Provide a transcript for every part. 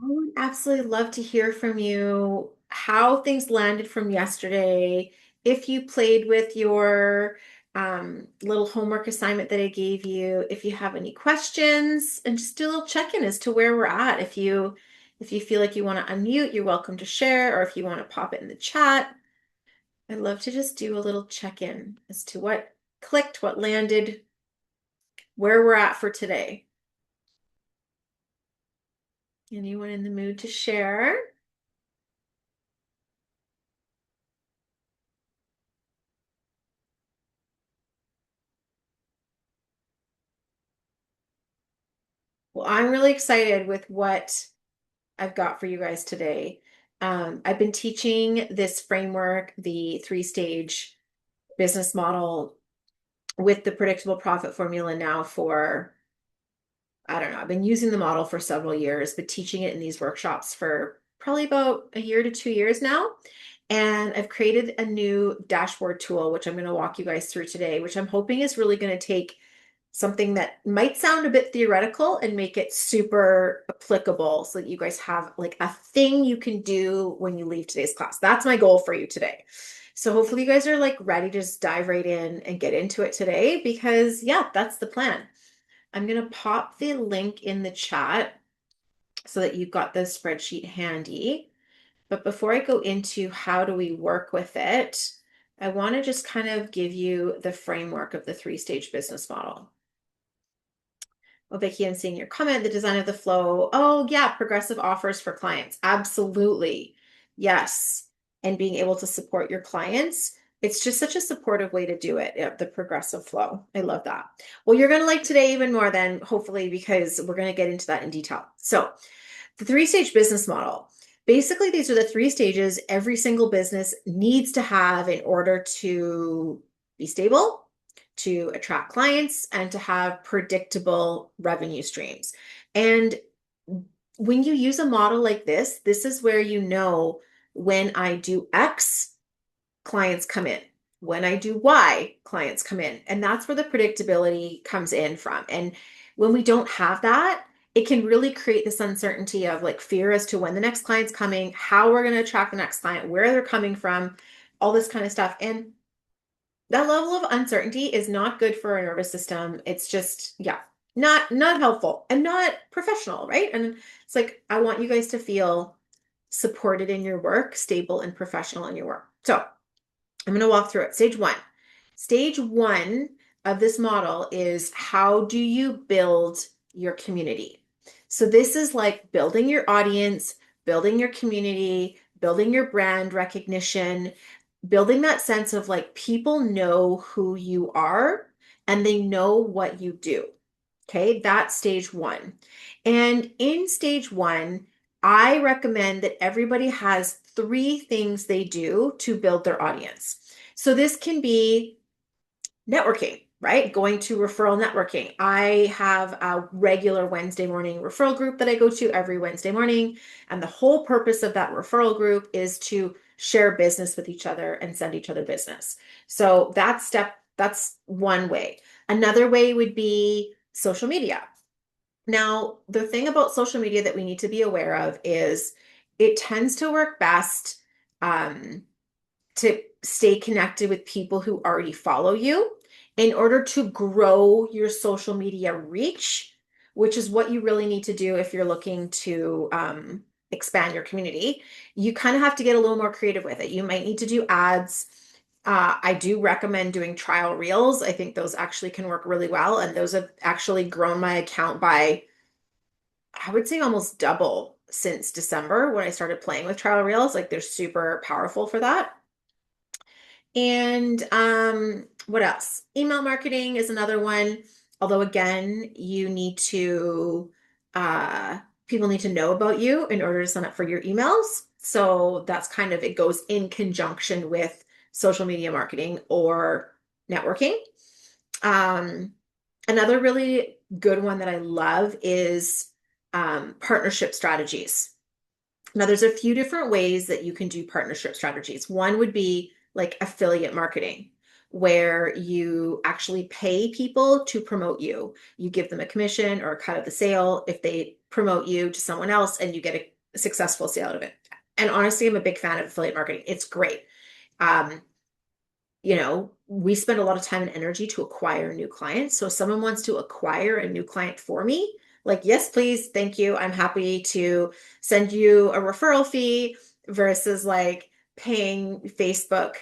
I would absolutely love to hear from you how things landed from yesterday. If you played with your little homework assignment that I gave you, if you have any questions, and just do a little check-in as to where we're at. If you feel like you want to unmute, you're welcome to share, or if you want to pop it in the chat. I'd love to just do a little check-in as to what clicked, what landed, where we're at for today. Anyone in the mood to share? Well, I'm really excited with what I've got for you guys today. I've been teaching this framework, the three-stage business model with the predictable profit formula now for, I don't know, I've been using the model for several years, but teaching it in these workshops for probably about a year to 2 years now. And I've created a new dashboard tool, which I'm going to walk you guys through today, which I'm hoping is really going to take something that might sound a bit theoretical and make it super applicable so that you guys have like a thing you can do when you leave today's class. That's my goal for you today. So hopefully you guys are like ready to just dive right in and get into it today because yeah, that's the plan. I'm going to pop the link in the chat so that you've got the spreadsheet handy. But before I go into how do we work with it, I want to just kind of give you the framework of the three-stage business model. Oh, Vicki, I'm seeing your comment, the design of the flow. Oh, yeah, progressive offers for clients. Absolutely. Yes. And being able to support your clients. It's just such a supportive way to do it, the progressive flow. I love that. Well, you're going to like today even more then, hopefully, because we're going to get into that in detail. So, the three-stage business model. Basically, these are the three stages every single business needs to have in order to be stable, to attract clients, and to have predictable revenue streams. And when you use a model like this is where you know when I do X, clients come in. When I do Y, clients come in. And that's where the predictability comes in from. And when we don't have that, it can really create this uncertainty of like fear as to when the next client's coming, how we're going to attract the next client, where they're coming from, all this kind of stuff. And that level of uncertainty is not good for our nervous system. It's just, yeah, not helpful and not professional, right? And it's like I want you guys to feel supported in your work, stable and professional in your work. So I'm going to walk through it. Stage one. Stage one of this model is how do you build your community? So this is like building your audience, building your community, building your brand recognition, building that sense of like people know who you are and they know what you do. Okay, that's stage one. And in stage one, I recommend that everybody has three things they do to build their audience. So this can be networking, right? Going to referral networking. I have a regular Wednesday morning referral group that I go to every Wednesday morning. And the whole purpose of that referral group is to share business with each other and send each other business. So that's one way. Another way would be social media. Now, the thing about social media that we need to be aware of is it tends to work best to stay connected with people who already follow you in order to grow your social media reach, which is what you really need to do if you're looking to expand your community. You kind of have to get a little more creative with it. You might need to do ads. I do recommend doing trial reels. I think those actually can work really well. And those have actually grown my account by, I would say, almost double since December when I started playing with trial reels. Like they're super powerful for that. And what else? Email marketing is another one. Although again, you need to people need to know about you in order to sign up for your emails. So that's kind of it goes in conjunction with social media marketing or networking. Um, Another really good one that I love is partnership strategies. Now, there's a few different ways that you can do partnership strategies. One would be like affiliate marketing, where you actually pay people to promote you. You give them a commission or a cut of the sale if they promote you to someone else, and you get a successful sale out of it. And honestly, I'm a big fan of affiliate marketing. It's great. Um, we spend a lot of time and energy to acquire new clients. So if someone wants to acquire a new client for me, like, yes, please, thank you. I'm happy to send you a referral fee versus like paying Facebook,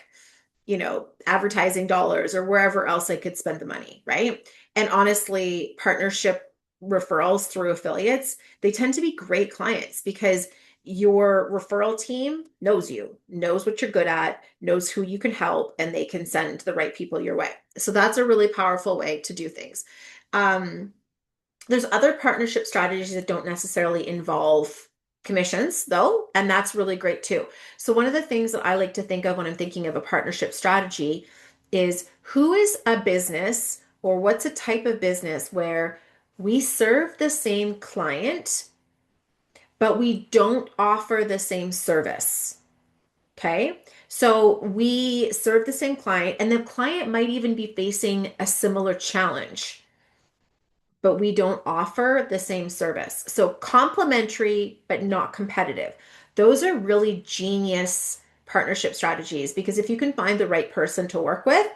advertising dollars or wherever else I could spend the money, right? And honestly, partnership referrals through affiliates, they tend to be great clients because your referral team knows you, knows what you're good at, knows who you can help, and they can send the right people your way. So that's a really powerful way to do things. Um, there's other partnership strategies that don't necessarily involve commissions, though, and that's really great too. So, one of the things that I like to think of when I'm thinking of a partnership strategy is who is a business or what's a type of business where we serve the same client, but we don't offer the same service. Okay. So we serve the same client, and the client might even be facing a similar challenge, but we don't offer the same service. So complementary, but not competitive. Those are really genius partnership strategies because if you can find the right person to work with,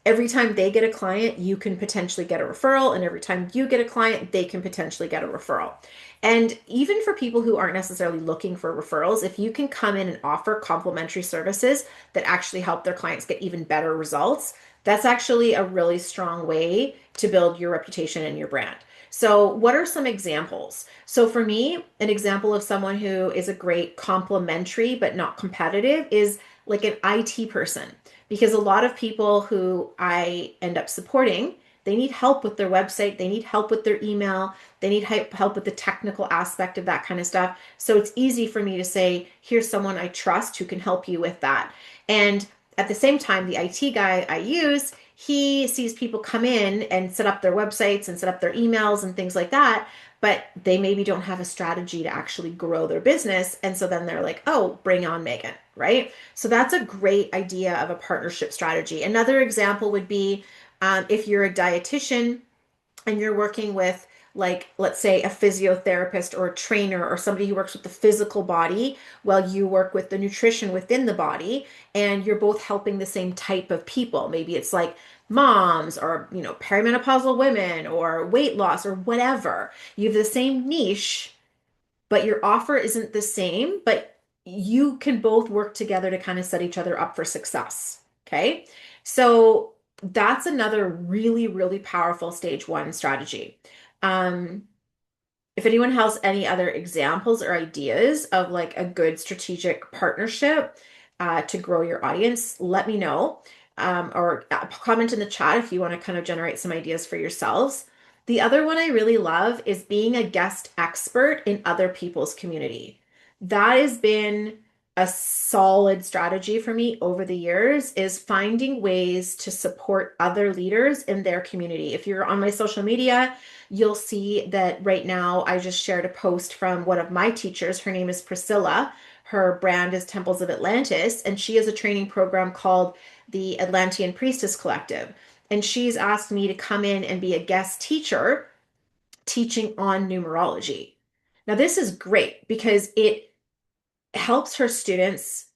every time they get a client, you can potentially get a referral. And every time you get a client, they can potentially get a referral. And even for people who aren't necessarily looking for referrals, if you can come in and offer complementary services that actually help their clients get even better results, that's actually a really strong way to build your reputation and your brand. So, what are some examples? So, for me, an example of someone who is a great complementary but not competitive is like an IT person, because a lot of people who I end up supporting, they need help with their website, they need help with their email, they need help with the technical aspect of that kind of stuff. So, it's easy for me to say, here's someone I trust who can help you with that. And at the same time, the IT guy I use, he sees people come in and set up their websites and set up their emails and things like that, but they maybe don't have a strategy to actually grow their business. And so then they're like, oh, bring on Megan, right? So that's a great idea of a partnership strategy. Another example would be if you're a dietitian and you're working with, like, let's say a physiotherapist or a trainer or somebody who works with the physical body while you work with the nutrition within the body, and you're both helping the same type of people. Maybe it's like moms or perimenopausal women or weight loss or whatever. You have the same niche, but your offer isn't the same, but you can both work together to kind of set each other up for success. Okay. So that's another really, really powerful stage one strategy. Um, if anyone has any other examples or ideas of like a good strategic partnership to grow your audience, let me know. Or comment in the chat if you want to kind of generate some ideas for yourselves. The other one I really love is being a guest expert in other people's community. That has been a solid strategy for me over the years, is finding ways to support other leaders in their community. If you're on my social media, you'll see that right now I just shared a post from one of my teachers. Her name is Priscilla. Her brand is Temples of Atlantis, and she has a training program called the Atlantean Priestess Collective. And she's asked me to come in and be a guest teacher teaching on numerology. Now, this is great because it helps her students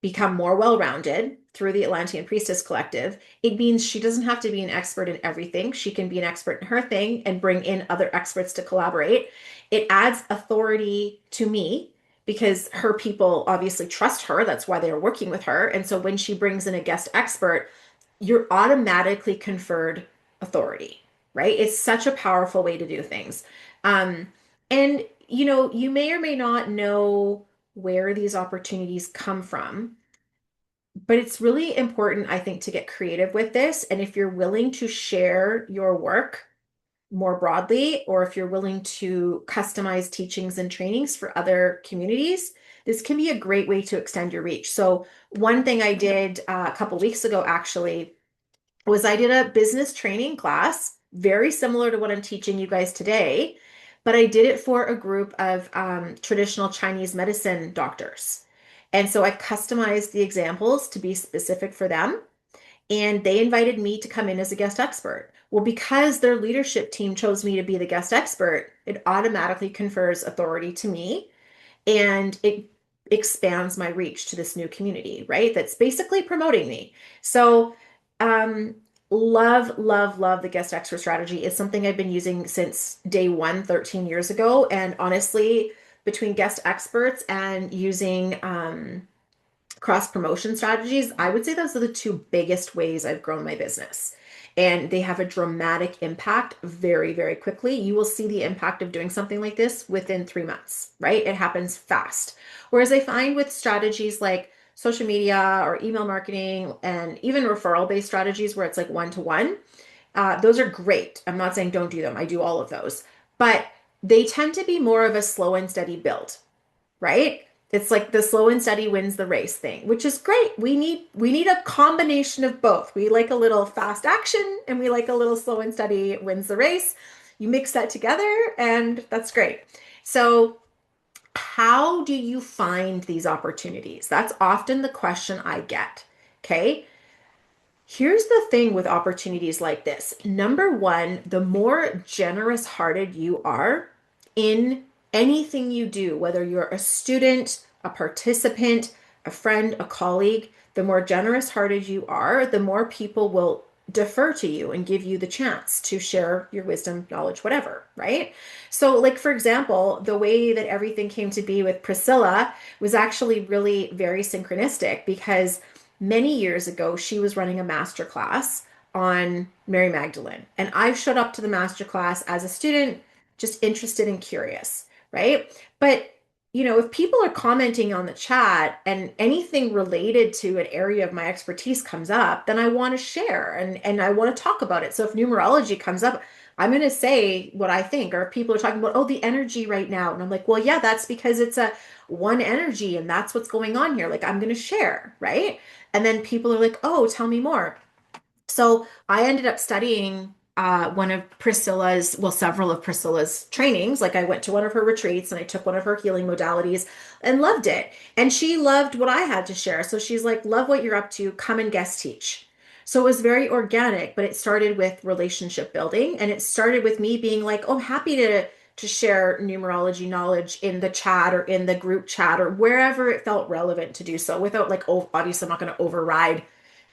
become more well-rounded through the Atlantean Priestess Collective. It means she doesn't have to be an expert in everything. She can be an expert in her thing and bring in other experts to collaborate. It adds authority to me because her people obviously trust her. That's why they're working with her. And so when she brings in a guest expert, you're automatically conferred authority, right? It's such a powerful way to do things. And you may or may not know where these opportunities come from, but it's really important, I think, to get creative with this. And if you're willing to share your work more broadly, or if you're willing to customize teachings and trainings for other communities, this can be a great way to extend your reach. So, one thing I did a couple weeks ago actually was I did a business training class, very similar to what I'm teaching you guys today, but I did it for a group of traditional Chinese medicine doctors. And so I customized the examples to be specific for them. And they invited me to come in as a guest expert. Well, because their leadership team chose me to be the guest expert, it automatically confers authority to me. and it expands my reach to this new community, right? That's basically promoting me. So, um, love, love, love the guest expert strategy. It's something I've been using since day one, 13 years ago. And honestly, between guest experts and using cross promotion strategies, I would say those are the two biggest ways I've grown my business. And they have a dramatic impact very, very quickly. You will see the impact of doing something like this within 3 months, right? It happens fast. Whereas I find with strategies like social media or email marketing and even referral based strategies where it's like one to one, those are great. I'm not saying don't do them, I do all of those. But they tend to be more of a slow and steady build, right? It's like the slow and steady wins the race thing, which is great. We need a combination of both. We like a little fast action and we like a little slow and steady wins the race. You mix that together and that's great. So, how do you find these opportunities? That's often the question I get. Okay? Here's the thing with opportunities like this. Number one, the more generous hearted you are in anything you do, whether you're a student, a participant, a friend, a colleague, the more generous hearted you are, the more people will defer to you and give you the chance to share your wisdom, knowledge, whatever, right? So, like, for example, the way that everything came to be with Priscilla was actually really very synchronistic because many years ago, she was running a master class on Mary Magdalene. And I've showed up to the master class as a student, just interested and curious, right? But if people are commenting on the chat and anything related to an area of my expertise comes up, then I want to share and I want to talk about it. So if numerology comes up, I'm going to say what I think. Or if people are talking about, oh, the energy right now. And I'm like, well, yeah, that's because it's a one energy and that's what's going on here. Like I'm going to share, right? And then people are like, oh, tell me more. So I ended up studying one of Priscilla's, well, several of Priscilla's trainings. Like I went to one of her retreats and I took one of her healing modalities and loved it. And she loved what I had to share. So she's like, love what you're up to. Come and guest teach. So it was very organic, but it started with relationship building. And it started with me being like, oh, I'm happy to share numerology knowledge in the chat or in the group chat or wherever it felt relevant to do so without like, oh, obviously I'm not going to override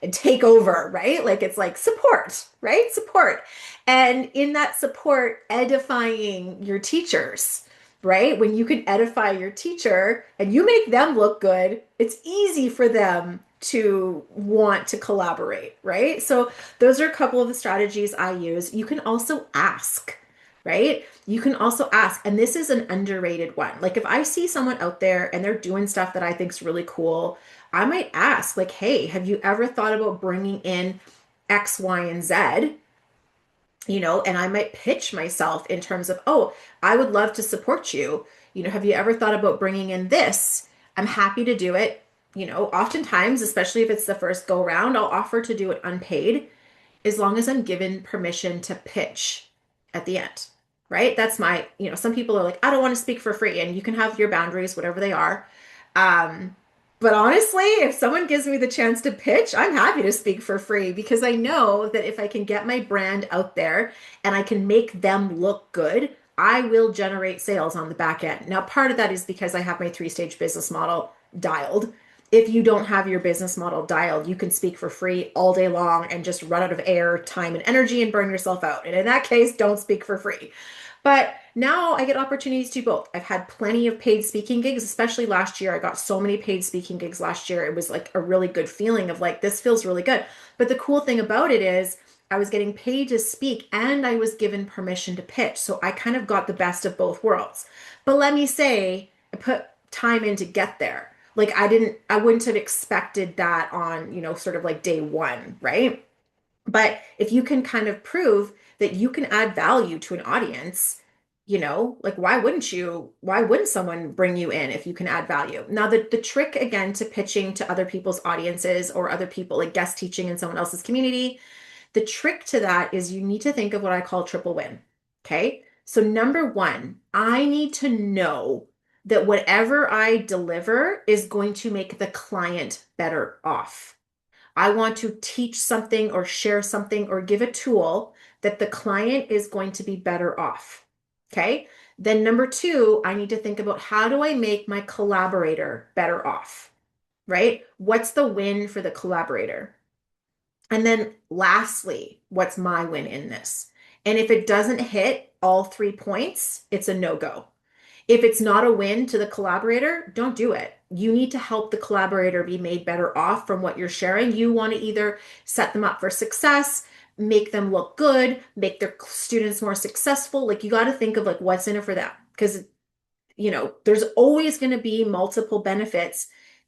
and take over, right? Like it's like support, right? Support. And in that support, edifying your teachers, right? When you can edify your teacher and you make them look good, it's easy for them to want to collaborate, right? So those are a couple of the strategies I use. You can also ask, right? You can also ask, and this is an underrated one. Like if I see someone out there and they're doing stuff that I think is really cool, I might ask, like, hey, have you ever thought about bringing in X, Y, and Z? And I might pitch myself in terms of, oh, I would love to support you. Have you ever thought about bringing in this? I'm happy to do it. Oftentimes, especially if it's the first go round, I'll offer to do it unpaid as long as I'm given permission to pitch at the end, right? That's some people are like, I don't want to speak for free, and you can have your boundaries, whatever they are. Um, but honestly, if someone gives me the chance to pitch, I'm happy to speak for free because I know that if I can get my brand out there and I can make them look good, I will generate sales on the back end. Now, part of that is because I have my three-stage business model dialed. If you don't have your business model dialed, you can speak for free all day long and just run out of air, time, and energy and burn yourself out. And in that case, don't speak for free. But now I get opportunities to do both. I've had plenty of paid speaking gigs, especially last year. I got so many paid speaking gigs last year. It was like a really good feeling of like, this feels really good. But the cool thing about it is I was getting paid to speak and I was given permission to pitch. So I kind of got the best of both worlds. But let me say, I put time in to get there. Like I wouldn't have expected that on, sort of like day one, right? But if you can kind of prove that you can add value to an audience, like why wouldn't someone bring you in if you can add value? Now, the trick again to pitching to other people's audiences or other people like guest teaching in someone else's community, the trick to that is you need to think of what I call triple win. Okay. So number one, I need to know that whatever I deliver is going to make the client better off. I want to teach something or share something or give a tool that the client is going to be better off. Okay. Then number two, I need to think about how do I make my collaborator better off, right? What's the win for the collaborator? And then lastly, what's my win in this? And if it doesn't hit all 3 points, it's a no-go. If it's not a win to the collaborator, don't do it. You need to help the collaborator be made better off from what you're sharing. You want to either set them up for success, make them look good, make their students more successful. Like you got to think of like what's in it for them because there's always going to be multiple benefits.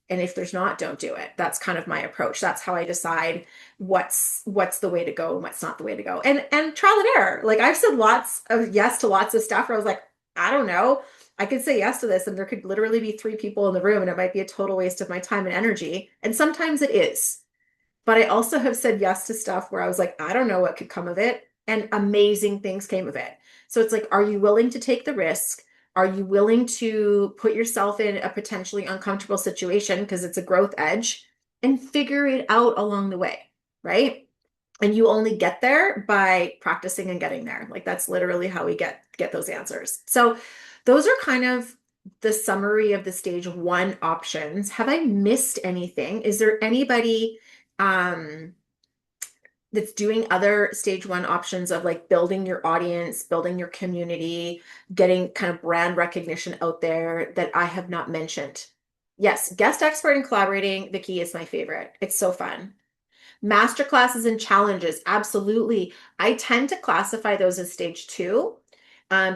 And if there's not, don't do it. That's kind of my approach. That's how I decide what's the way to go and what's not the way to go. And trial and error. Like I've said lots of yes to lots of stuff where I was like, I don't know. I could say yes to this and there could literally be 3 people in the room and it might be a total waste of my time and energy. And sometimes it is. But I also have said yes to stuff where I was like, I don't know what could come of it. And amazing things came of it. So it's like, are you willing to take the risk? Are you willing to put yourself in a potentially uncomfortable situation because it's a growth edge and figure it out along the way, right? And you only get there by practicing and getting there. Like that's literally how we get those answers. So those are kind of the summary of the stage one options. Have I missed anything? Is there anybody um that's doing other stage one options of like building your audience, building your community, getting kind of brand recognition out there that I have not mentioned? Yes, guest expert and collaborating, Vicky, is my favorite. It's so fun. Masterclasses and challenges, absolutely. I tend to classify those as stage two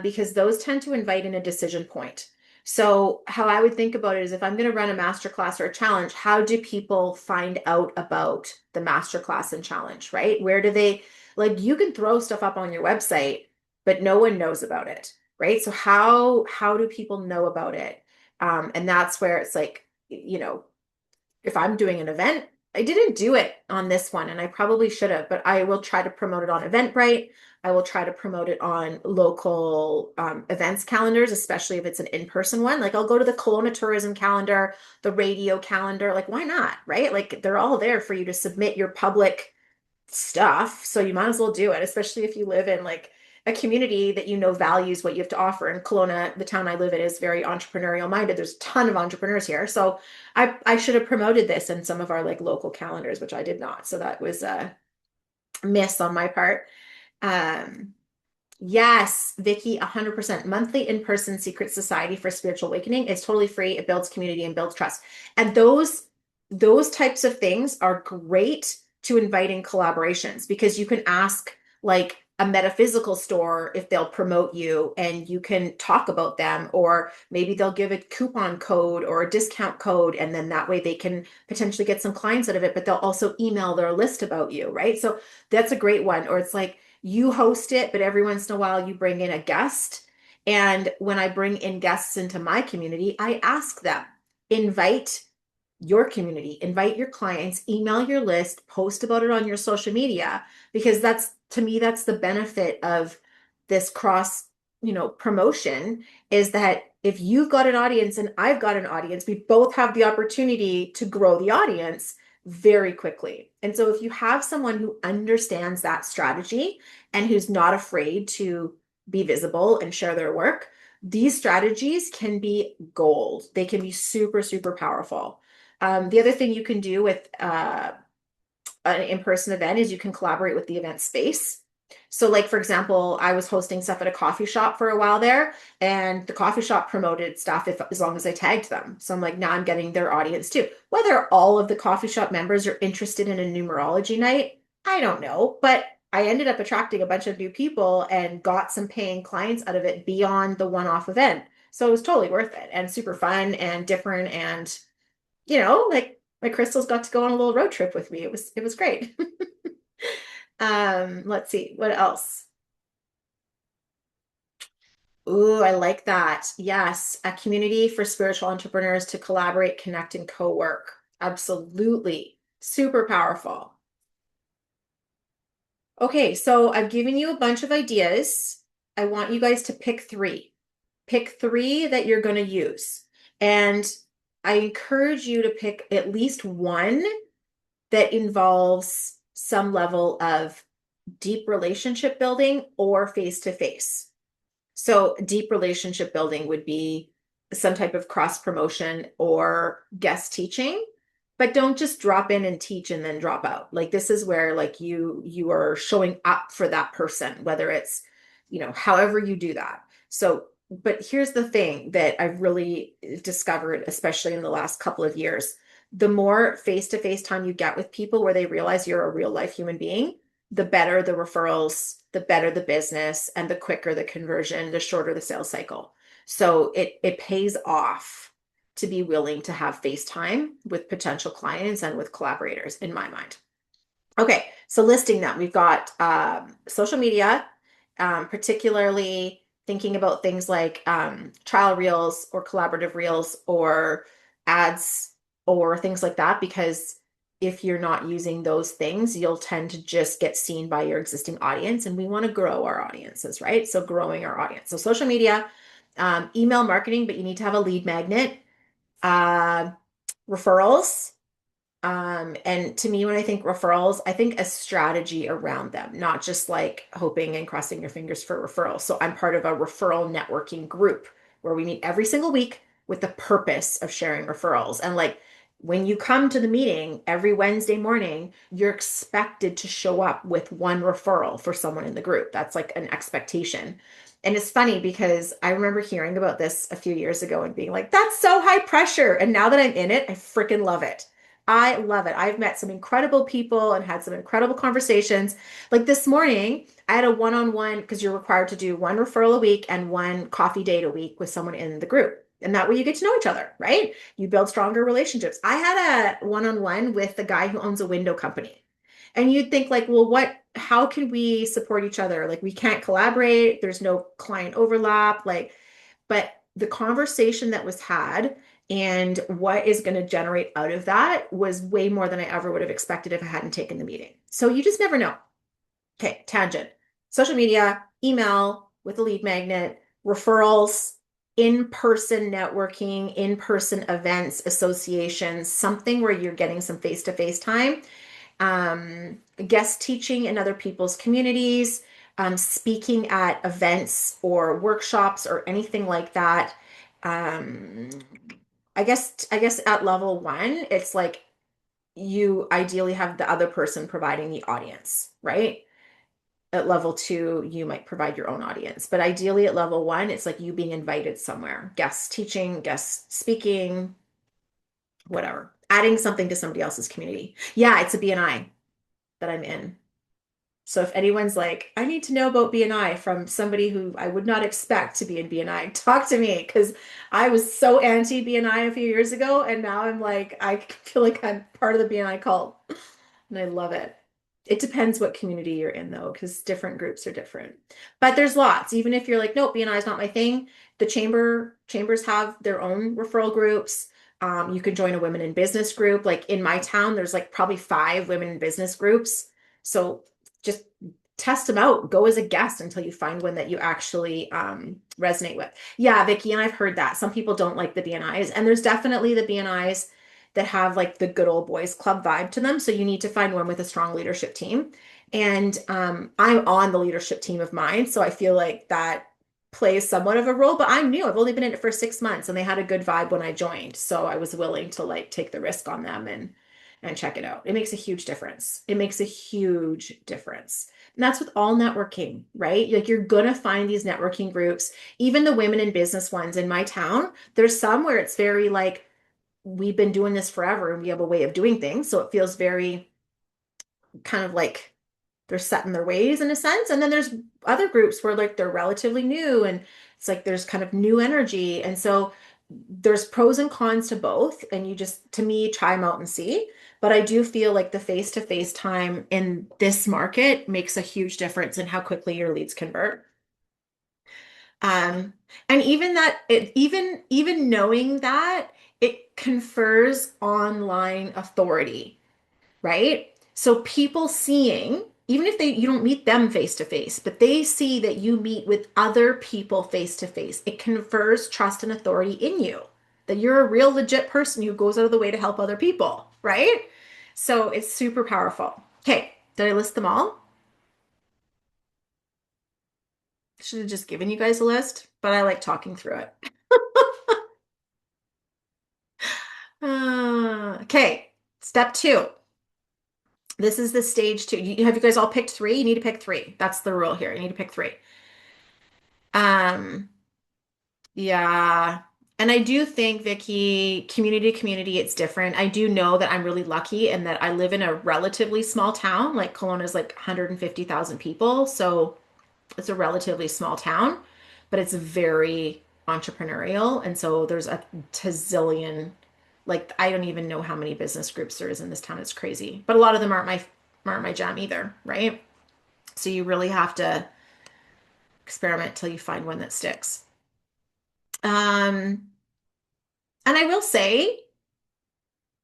because those tend to invite in a decision point. So, how I would think about it is if I'm going to run a masterclass or a challenge, how do people find out about the masterclass and challenge, right? Where do they, like, you can throw stuff up on your website, but no one knows about it, right? So, how do people know about it? And that's where it's like, if I'm doing an event, I didn't do it on this one and I probably should have, but I will try to promote it on Eventbrite. I will try to promote it on local events calendars, especially if it's an in-person one. Like I'll go to the Kelowna tourism calendar, the radio calendar. Like, why not? Right? Like they're all there for you to submit your public stuff. So you might as well do it, especially if you live in like a community that values what you have to offer. And Kelowna, the town I live in, is very entrepreneurial minded. There's a ton of entrepreneurs here. So I should have promoted this in some of our like local calendars, which I did not. So that was a miss on my part. Um, Yes, Vicky, 100%. Monthly in-person secret society for spiritual awakening is totally free. It builds community and builds trust. And those types of things are great to invite in collaborations because you can ask like a metaphysical store if they'll promote you and you can talk about them, or maybe they'll give a coupon code or a discount code, and then that way they can potentially get some clients out of it, but they'll also email their list about you, right? So that's a great one. Or it's like you host it, but every once in a while you bring in a guest. And when I bring in guests into my community, I ask them, invite your community, invite your clients, email your list, post about it on your social media, because that's, to me, that's the benefit of this cross, promotion, is that if you've got an audience and I've got an audience, we both have the opportunity to grow the audience very quickly. And so if you have someone who understands that strategy and who's not afraid to be visible and share their work, these strategies can be gold. They can be super, super powerful. The other thing you can do with an in-person event is you can collaborate with the event space. So like, for example, I was hosting stuff at a coffee shop for a while there, and the coffee shop promoted stuff as long as I tagged them. So I'm like, now I'm getting their audience too. Whether all of the coffee shop members are interested in a numerology night, I don't know, but I ended up attracting a bunch of new people and got some paying clients out of it beyond the one-off event. So it was totally worth it and super fun and different. And, like my crystals got to go on a little road trip with me. It was great. Let's see, what else? Ooh, I like that. Yes, a community for spiritual entrepreneurs to collaborate, connect, and co-work. Absolutely. Super powerful. Okay, so I've given you a bunch of ideas. I want you guys to pick three. Pick three that you're going to use. And I encourage you to pick at least one that involves some level of deep relationship building or face to face. So deep relationship building would be some type of cross promotion or guest teaching, but don't just drop in and teach and then drop out. Like this is where like you are showing up for that person, whether it's, however you do that. So, but here's the thing that I've really discovered, especially in the last couple of years, the more face-to-face time you get with people where they realize you're a real life human being, the better the referrals, the better the business, and the quicker the conversion, the shorter the sales cycle. So it pays off to be willing to have face time with potential clients and with collaborators, in my mind. Okay, so listing them, we've got social media, particularly thinking about things like trial reels or collaborative reels or ads or things like that, because if you're not using those things, you'll tend to just get seen by your existing audience. And we want to grow our audiences, right? So growing our audience. So social media, email marketing, but you need to have a lead magnet, uh, referrals, and to me, when I think referrals, I think a strategy around them, not just like hoping and crossing your fingers for referrals. So I'm part of a referral networking group where we meet every single week with the purpose of sharing referrals. And like when you come to the meeting every Wednesday morning, you're expected to show up with one referral for someone in the group. That's like an expectation. And it's funny because I remember hearing about this a few years ago and being like, that's so high pressure. And now that I'm in it, I freaking love it. I love it. I've met some incredible people and had some incredible conversations. Like this morning, I had a one-on-one because you're required to do one referral a week and one coffee date a week with someone in the group. And that way you get to know each other, right? You build stronger relationships. I had a one-on-one with the guy who owns a window company. And you'd think like, well, how can we support each other? Like we can't collaborate. There's no client overlap. Like, but the conversation that was had and what is going to generate out of that was way more than I ever would have expected if I hadn't taken the meeting. So you just never know. Okay, tangent. Social media, email with a lead magnet, referrals, in-person networking, in-person events, associations, something where you're getting some face-to-face time, guest teaching in other people's communities, speaking at events or workshops or anything like that. Um, I guess at level one, it's like you ideally have the other person providing the audience, right? At level two, you might provide your own audience, but ideally at level one, it's like you being invited somewhere, guest teaching, guest speaking, whatever, adding something to somebody else's community. Yeah, it's a BNI that I'm in. So if anyone's like, I need to know about BNI from somebody who I would not expect to be in BNI, talk to me because I was so anti BNI a few years ago, and now I'm like, I feel like I'm part of the BNI cult, and I love it. It depends what community you're in though, because different groups are different. But there's lots. Even if you're like, nope, BNI is not my thing, the chambers have their own referral groups. You can join a women in business group. Like in my town, there's like probably 5 women in business groups. So just test them out. Go as a guest until you find one that you actually resonate with. Yeah, Vicky, and I've heard that. Some people don't like the BNIs, and there's definitely the BNIs that have like the good old boys club vibe to them. So you need to find one with a strong leadership team. And I'm on the leadership team of mine. So I feel like that plays somewhat of a role, but I'm new. I've only been in it for 6 months and they had a good vibe when I joined. So I was willing to like take the risk on them and check it out. It makes a huge difference. It makes a huge difference. And that's with all networking, right? Like you're gonna find these networking groups, even the women in business ones in my town. There's some where it's very like, we've been doing this forever and we have a way of doing things. So it feels very kind of like they're set in their ways in a sense. And then there's other groups where like they're relatively new and it's like there's kind of new energy. And so there's pros and cons to both. And you just, to me, try them out and see. But I do feel like the face-to-face time in this market makes a huge difference in how quickly your leads convert. Um, and even that it even knowing that it confers online authority, right? So people seeing, even if you don't meet them face to face, but they see that you meet with other people face to face, it confers trust and authority in you, that you're a real legit person who goes out of the way to help other people, right? So it's super powerful. Okay, did I list them all? Should have just given you guys a list, but I like talking through it. Okay, step two. This is the stage two. Have you guys all picked three? You need to pick three. That's the rule here. You need to pick three. Um, yeah. And I do think, Vicky, community to community, it's different. I do know that I'm really lucky and that I live in a relatively small town. Like Kelowna is like 150,000 people. So it's a relatively small town, but it's very entrepreneurial. And so there's a tazillion, like I don't even know how many business groups there is in this town. It's crazy. But a lot of them aren't my jam either, right? So you really have to experiment till you find one that sticks. Um, and I will say,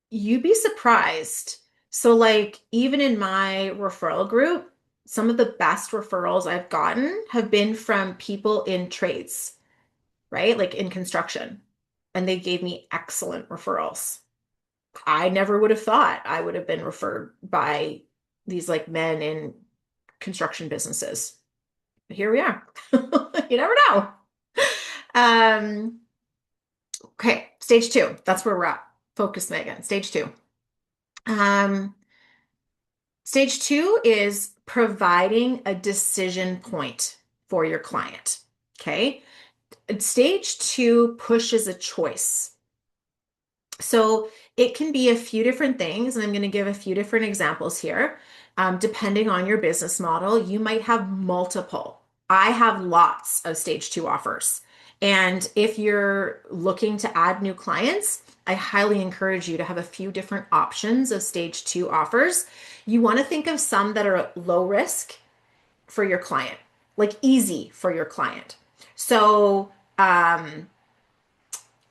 you'd be surprised. So, like, even in my referral group, some of the best referrals I've gotten have been from people in trades, right? Like in construction. And they gave me excellent referrals. I never would have thought I would have been referred by these like men in construction businesses. But here we are. You never know. Um, okay, stage two. That's where we're at. Focus, Megan. Stage two. Um, Stage two is providing a decision point for your client. Okay. Stage two pushes a choice. So it can be a few different things, and I'm going to give a few different examples here. Depending on your business model, you might have multiple. I have lots of stage two offers. And if you're looking to add new clients, I highly encourage you to have a few different options of stage two offers. You want to think of some that are low risk for your client, like easy for your client. So,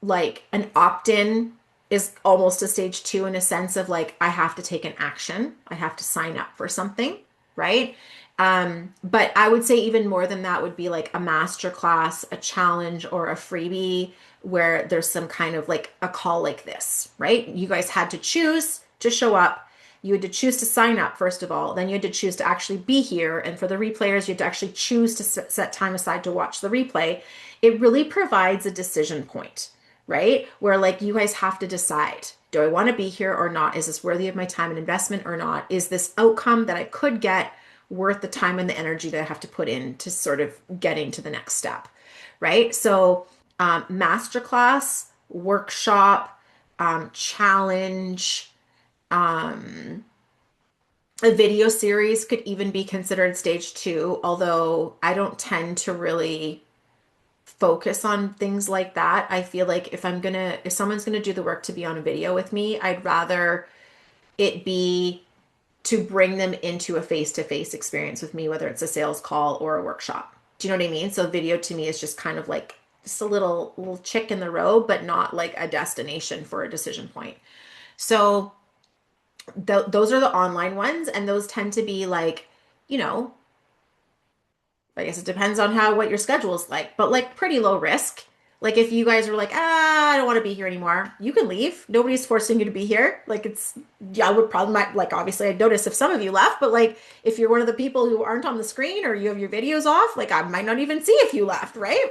like an opt-in is almost a stage two in a sense of like I have to take an action, I have to sign up for something, right? But I would say even more than that would be like a master class, a challenge, or a freebie where there's some kind of like a call like this, right? You guys had to choose to show up. You had to choose to sign up, first of all. Then you had to choose to actually be here. And for the replayers, you had to actually choose to set time aside to watch the replay. It really provides a decision point, right? Where like you guys have to decide, do I want to be here or not? Is this worthy of my time and investment or not? Is this outcome that I could get worth the time and the energy that I have to put in to sort of getting to the next step, right? So, masterclass, workshop, challenge, um, a video series could even be considered stage two, although I don't tend to really focus on things like that. I feel like if someone's gonna do the work to be on a video with me, I'd rather it be to bring them into a face-to-face experience with me, whether it's a sales call or a workshop. Do you know what I mean? So video to me is just kind of like just a little chick in the road, but not like a destination for a decision point. So those are the online ones, and those tend to be like, you know, I guess it depends on what your schedule is like, but like pretty low risk. Like if you guys are like, I don't want to be here anymore, you can leave. Nobody's forcing you to be here. Like yeah, I would probably might like obviously I'd notice if some of you left, but like if you're one of the people who aren't on the screen or you have your videos off, like I might not even see if you left, right?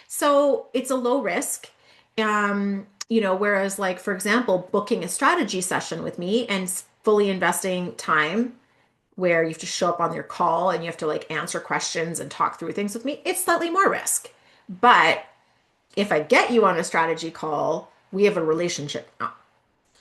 So it's a low risk. Whereas like for example, booking a strategy session with me and fully investing time where you have to show up on your call and you have to like answer questions and talk through things with me, it's slightly more risk. But if I get you on a strategy call, we have a relationship now.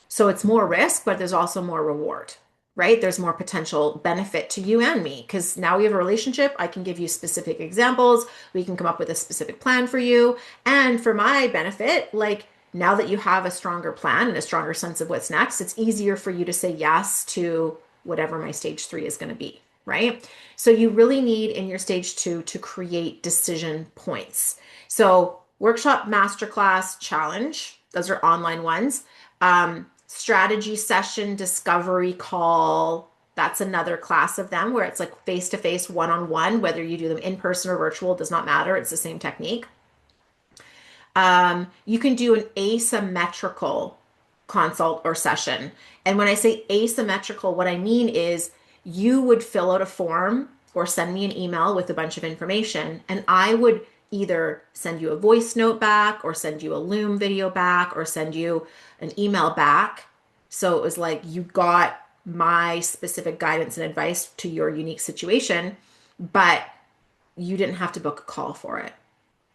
So it's more risk, but there's also more reward, right? There's more potential benefit to you and me because now we have a relationship. I can give you specific examples. We can come up with a specific plan for you. And for my benefit, like now that you have a stronger plan and a stronger sense of what's next, it's easier for you to say yes to whatever my stage three is going to be, right? So you really need in your stage two to create decision points. So workshop, masterclass, challenge, those are online ones. Strategy session, discovery call, that's another class of them where it's like face to face, one on one, whether you do them in person or virtual, does not matter. It's the same technique. You can do an asymmetrical consult or session. And when I say asymmetrical, what I mean is you would fill out a form or send me an email with a bunch of information, and I would either send you a voice note back or send you a Loom video back or send you an email back. So it was like you got my specific guidance and advice to your unique situation, but you didn't have to book a call for it,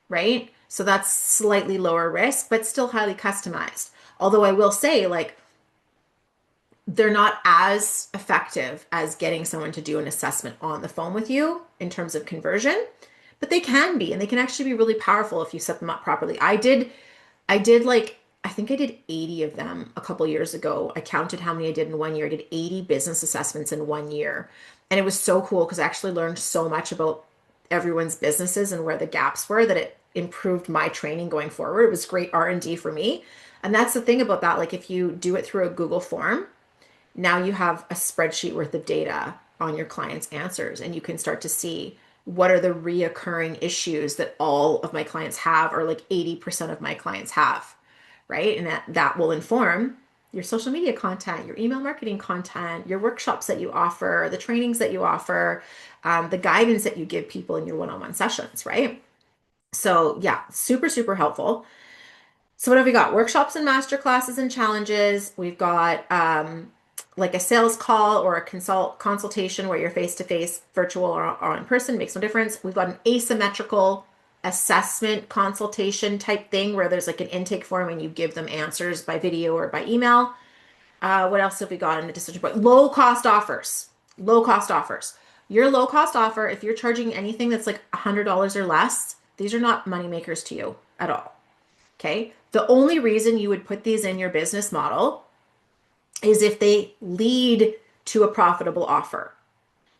right? So that's slightly lower risk, but still highly customized. Although I will say, like, they're not as effective as getting someone to do an assessment on the phone with you in terms of conversion, but they can be, and they can actually be really powerful if you set them up properly. I did like, I think I did 80 of them a couple years ago. I counted how many I did in 1 year. I did 80 business assessments in 1 year. And it was so cool because I actually learned so much about everyone's businesses and where the gaps were that it improved my training going forward. It was great R&D for me. And that's the thing about that. Like if you do it through a Google form, now you have a spreadsheet worth of data on your clients' answers, and you can start to see what are the reoccurring issues that all of my clients have, or like 80% of my clients have, right? And that will inform your social media content, your email marketing content, your workshops that you offer, the trainings that you offer, the guidance that you give people in your one-on-one sessions, right? So yeah, super, super helpful. So what have we got? Workshops and master classes and challenges. We've got like a sales call or a consultation where you're face to face, virtual or in person, makes no difference. We've got an asymmetrical assessment consultation type thing where there's like an intake form and you give them answers by video or by email. What else have we got in the decision point? Low cost offers. Low cost offers. Your low cost offer, if you're charging anything that's like $100 or less, these are not money makers to you at all. Okay. The only reason you would put these in your business model is if they lead to a profitable offer.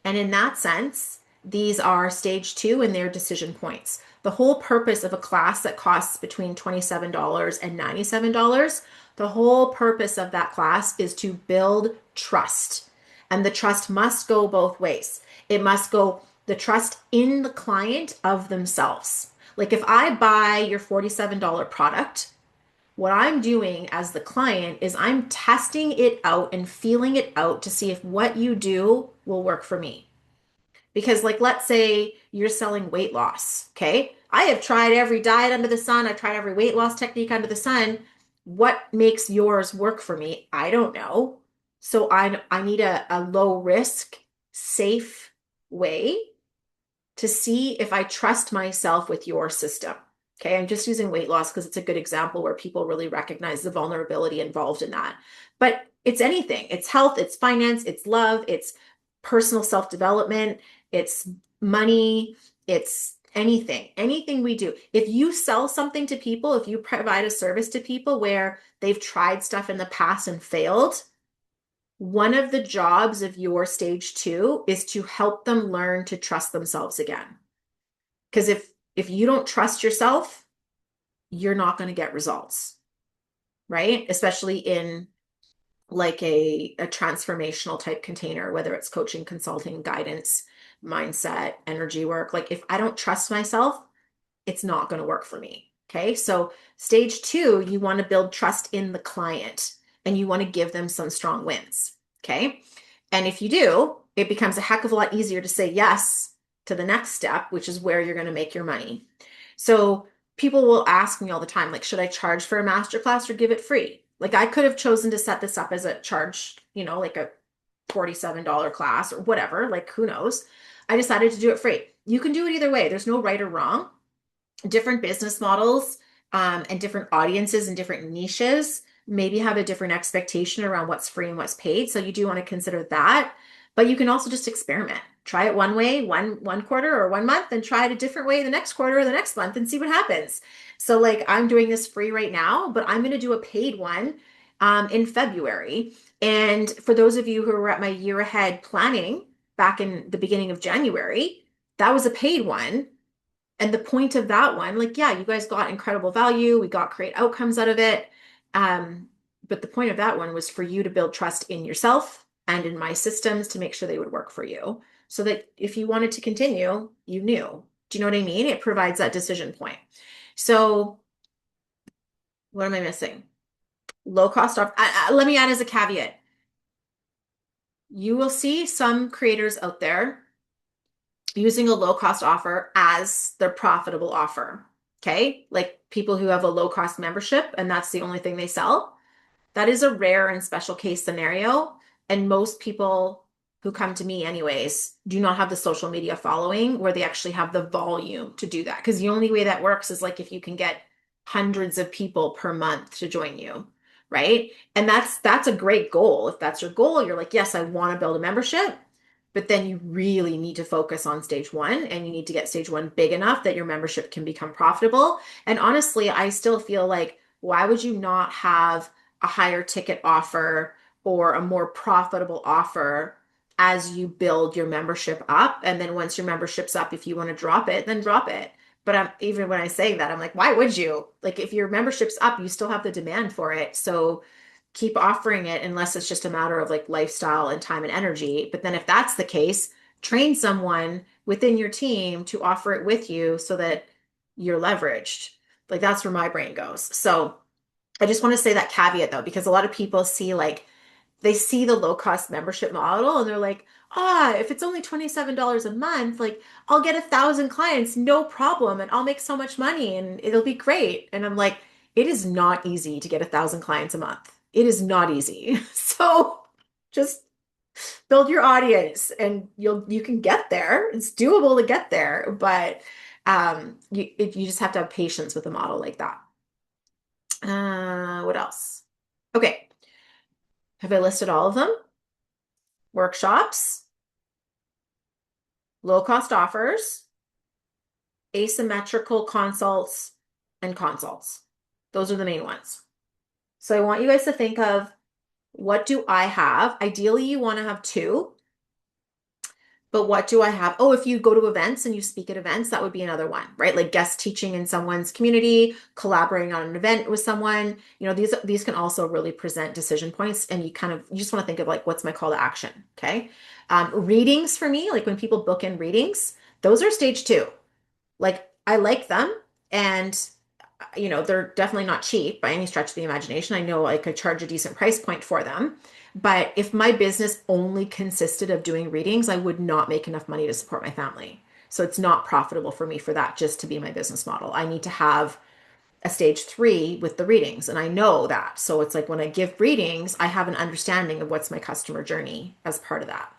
And in that sense, these are stage two and their decision points. The whole purpose of a class that costs between $27 and $97, the whole purpose of that class is to build trust. And the trust must go both ways. It must go the trust in the client of themselves. Like if I buy your $47 product, what I'm doing as the client is I'm testing it out and feeling it out to see if what you do will work for me. Because, like, let's say you're selling weight loss. Okay. I have tried every diet under the sun, I've tried every weight loss technique under the sun. What makes yours work for me? I don't know. So I need a low risk, safe way to see if I trust myself with your system. Okay, I'm just using weight loss because it's a good example where people really recognize the vulnerability involved in that. But it's anything. It's health, it's finance, it's love, it's personal self-development, it's money, it's anything. Anything we do. If you sell something to people, if you provide a service to people where they've tried stuff in the past and failed, one of the jobs of your stage two is to help them learn to trust themselves again. Because if you don't trust yourself, you're not going to get results, right? Especially in like a transformational type container, whether it's coaching, consulting, guidance, mindset, energy work. Like if I don't trust myself, it's not going to work for me. Okay. So stage two, you want to build trust in the client and you want to give them some strong wins. Okay. And if you do, it becomes a heck of a lot easier to say yes to the next step, which is where you're going to make your money. So people will ask me all the time, like, should I charge for a masterclass or give it free? Like I could have chosen to set this up as a charge, like a $47 class or whatever, like who knows? I decided to do it free. You can do it either way. There's no right or wrong. Different business models and different audiences and different niches maybe have a different expectation around what's free and what's paid. So you do want to consider that. But you can also just experiment. Try it one way, one quarter or 1 month, and try it a different way the next quarter or the next month and see what happens. So like I'm doing this free right now, but I'm going to do a paid one in February. And for those of you who were at my year ahead planning back in the beginning of January, that was a paid one. And the point of that one, like, yeah, you guys got incredible value. We got great outcomes out of it. But the point of that one was for you to build trust in yourself and in my systems to make sure they would work for you. So that if you wanted to continue, you knew. Do you know what I mean? It provides that decision point. So what am I missing? Low cost off. Let me add as a caveat. You will see some creators out there using a low cost offer as their profitable offer. Okay. Like people who have a low cost membership and that's the only thing they sell. That is a rare and special case scenario. And most people who come to me, anyways, do not have the social media following where they actually have the volume to do that. Because the only way that works is like if you can get hundreds of people per month to join you, right? And that's a great goal. If that's your goal, you're like, yes, I want to build a membership. But then you really need to focus on stage one and you need to get stage one big enough that your membership can become profitable. And honestly, I still feel like, why would you not have a higher ticket offer or a more profitable offer as you build your membership up? And then once your membership's up, if you want to drop it, then drop it. But even when I say that, I'm like, why would you? Like, if your membership's up, you still have the demand for it. So keep offering it unless it's just a matter of like lifestyle and time and energy. But then if that's the case, train someone within your team to offer it with you so that you're leveraged. Like that's where my brain goes. So I just want to say that caveat though, because a lot of people see like they see the low cost membership model and they're like, if it's only $27 a month, like I'll get 1,000 clients, no problem, and I'll make so much money and it'll be great. And I'm like, it is not easy to get 1,000 clients a month. It is not easy. So just build your audience and you can get there. It's doable to get there, but you just have to have patience with a model like that. What else? Okay. Have I listed all of them? Workshops, low cost offers, asymmetrical consults, and consults. Those are the main ones. So I want you guys to think of, what do I have? Ideally, you want to have two, but what do I have? Oh, if you go to events and you speak at events, that would be another one, right? Like guest teaching in someone's community, collaborating on an event with someone. These can also really present decision points, and you just want to think of like, what's my call to action? Okay. Readings for me, like when people book in readings, those are stage two. Like I like them, and they're definitely not cheap by any stretch of the imagination. I know I could charge a decent price point for them. But if my business only consisted of doing readings, I would not make enough money to support my family. So it's not profitable for me for that just to be my business model. I need to have a stage three with the readings. And I know that. So it's like when I give readings, I have an understanding of what's my customer journey as part of that.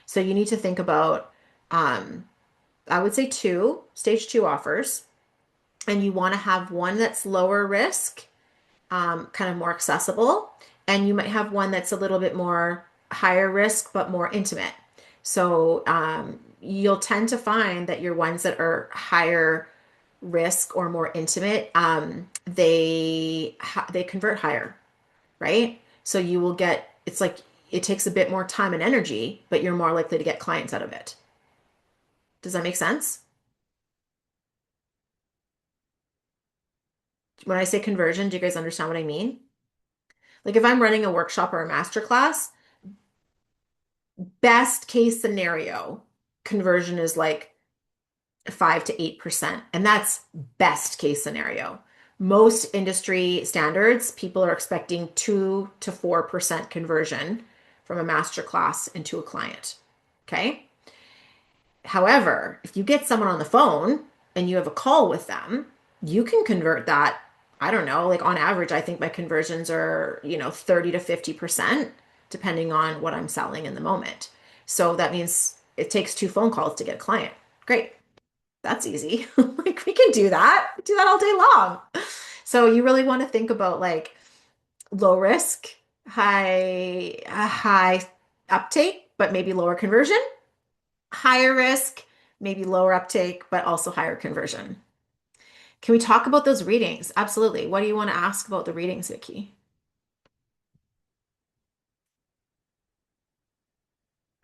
So you need to think about, I would say stage two offers. And you want to have one that's lower risk, kind of more accessible. And you might have one that's a little bit more higher risk, but more intimate. So you'll tend to find that your ones that are higher risk or more intimate, they convert higher, right? So you will get, it's like it takes a bit more time and energy, but you're more likely to get clients out of it. Does that make sense? When I say conversion, do you guys understand what I mean? Like if I'm running a workshop or a masterclass, best case scenario, conversion is like 5 to 8%. And that's best case scenario. Most industry standards, people are expecting 2 to 4% conversion from a masterclass into a client. Okay. However, if you get someone on the phone and you have a call with them, you can convert that. I don't know, like on average, I think my conversions are, 30 to 50%, depending on what I'm selling in the moment. So that means it takes 2 phone calls to get a client. Great. That's easy. Like we can do that. Do that all day long. So you really want to think about like low risk, high uptake, but maybe lower conversion. Higher risk, maybe lower uptake, but also higher conversion. Can we talk about those readings? Absolutely. What do you want to ask about the readings, Vicky?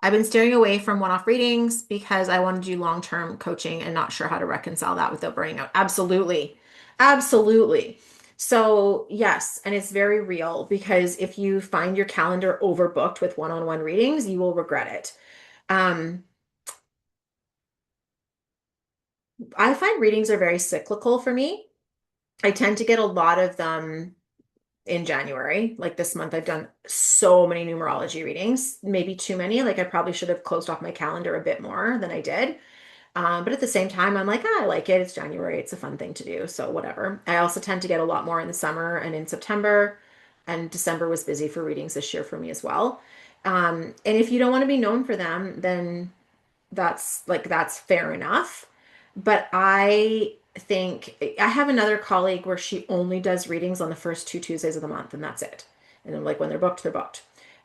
I've been steering away from one-off readings because I want to do long-term coaching and not sure how to reconcile that without burning out. Absolutely. Absolutely. So, yes, and it's very real because if you find your calendar overbooked with one-on-one readings, you will regret it. I find readings are very cyclical for me. I tend to get a lot of them in January. Like this month, I've done so many numerology readings, maybe too many. Like I probably should have closed off my calendar a bit more than I did. But at the same time, I'm like, ah, I like it. It's January. It's a fun thing to do. So whatever. I also tend to get a lot more in the summer and in September. And December was busy for readings this year for me as well. And if you don't want to be known for them, then that's fair enough. But I think I have another colleague where she only does readings on the first two Tuesdays of the month, and that's it. And then like when they're booked, they're booked.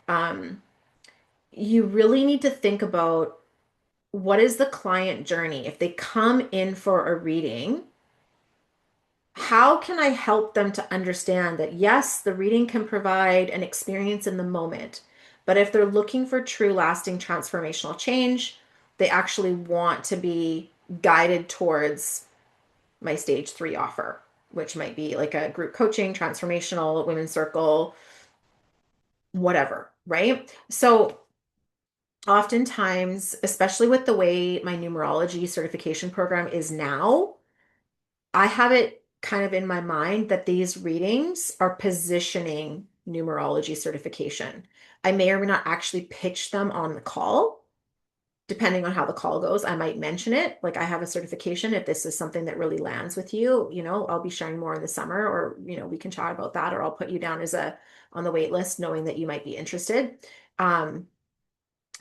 Um, you really need to think about what is the client journey? If they come in for a reading, how can I help them to understand that yes, the reading can provide an experience in the moment, but if they're looking for true lasting transformational change, they actually want to be guided towards my stage 3 offer, which might be like a group coaching, transformational, women's circle, whatever, right? So oftentimes, especially with the way my numerology certification program is now, I have it kind of in my mind that these readings are positioning numerology certification. I may or may not actually pitch them on the call. Depending on how the call goes, I might mention it. Like I have a certification. If this is something that really lands with you, I'll be sharing more in the summer, or, we can chat about that, or I'll put you down as a on the wait list, knowing that you might be interested. Um,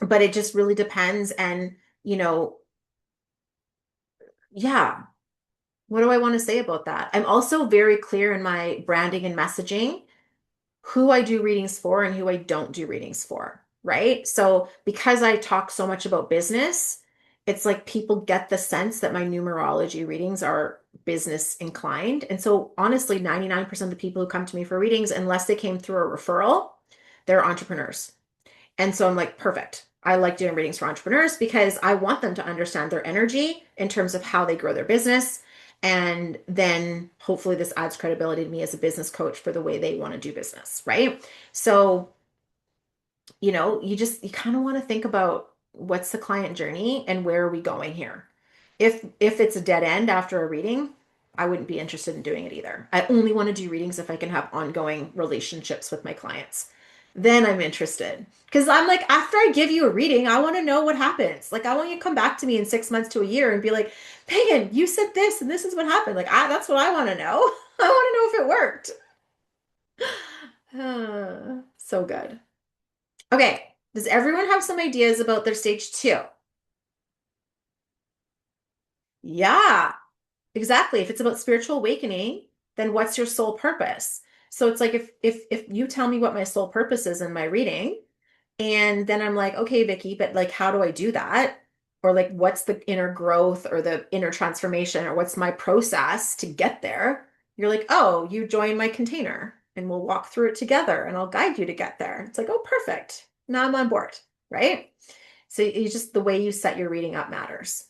but it just really depends. And, you know, yeah, what do I want to say about that? I'm also very clear in my branding and messaging who I do readings for and who I don't do readings for, right? So because I talk so much about business, it's like people get the sense that my numerology readings are business inclined. And so honestly, 99% of the people who come to me for readings, unless they came through a referral, they're entrepreneurs. And so I'm like, perfect. I like doing readings for entrepreneurs because I want them to understand their energy in terms of how they grow their business. And then hopefully this adds credibility to me as a business coach for the way they want to do business, right? So, you kind of want to think about what's the client journey and where are we going here. If it's a dead end after a reading, I wouldn't be interested in doing it either. I only want to do readings if I can have ongoing relationships with my clients. Then I'm interested. Because I'm like, after I give you a reading, I want to know what happens. Like, I want you to come back to me in 6 months to a year and be like, Megan, you said this and this is what happened. Like, that's what I want to know. I want to know if it worked. So good. Okay. Does everyone have some ideas about their stage 2? Yeah. Exactly. If it's about spiritual awakening, then what's your soul purpose? So it's like if you tell me what my soul purpose is in my reading, and then I'm like, okay, Vicky, but like how do I do that? Or like what's the inner growth or the inner transformation or what's my process to get there? You're like, oh, you join my container and we'll walk through it together and I'll guide you to get there. It's like, oh, perfect. Now I'm on board, right? So you just the way you set your reading up matters.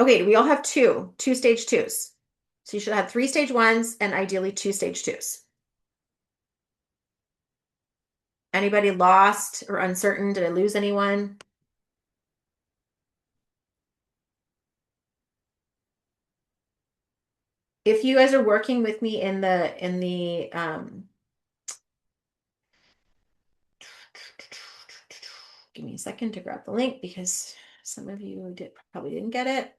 Okay, we all have two stage twos. So you should have three stage ones and ideally two stage twos. Anybody lost or uncertain? Did I lose anyone? If you guys are working with me in the give me a second to grab the link because some of you probably didn't get it.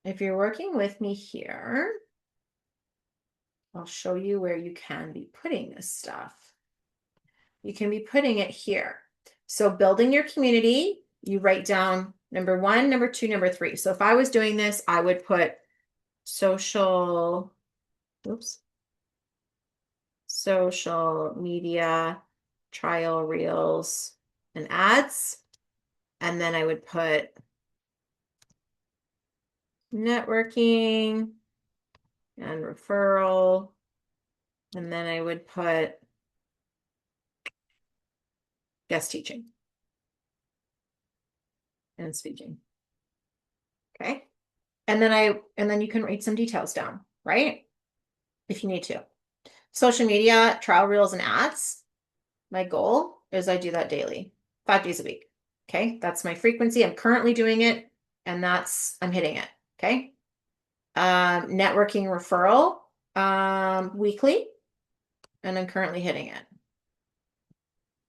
If you're working with me here, I'll show you where you can be putting this stuff. You can be putting it here. So building your community, you write down number 1, number 2, number 3. So if I was doing this, I would put social, oops, social media, trial reels, and ads. And then I would put networking and referral. And then I would put guest teaching and speaking. Okay. And then you can write some details down, right? If you need to. Social media, trial reels, and ads. My goal is I do that daily, 5 days a week. Okay. That's my frequency. I'm currently doing it and I'm hitting it. Okay. Networking referral, weekly, and I'm currently hitting it.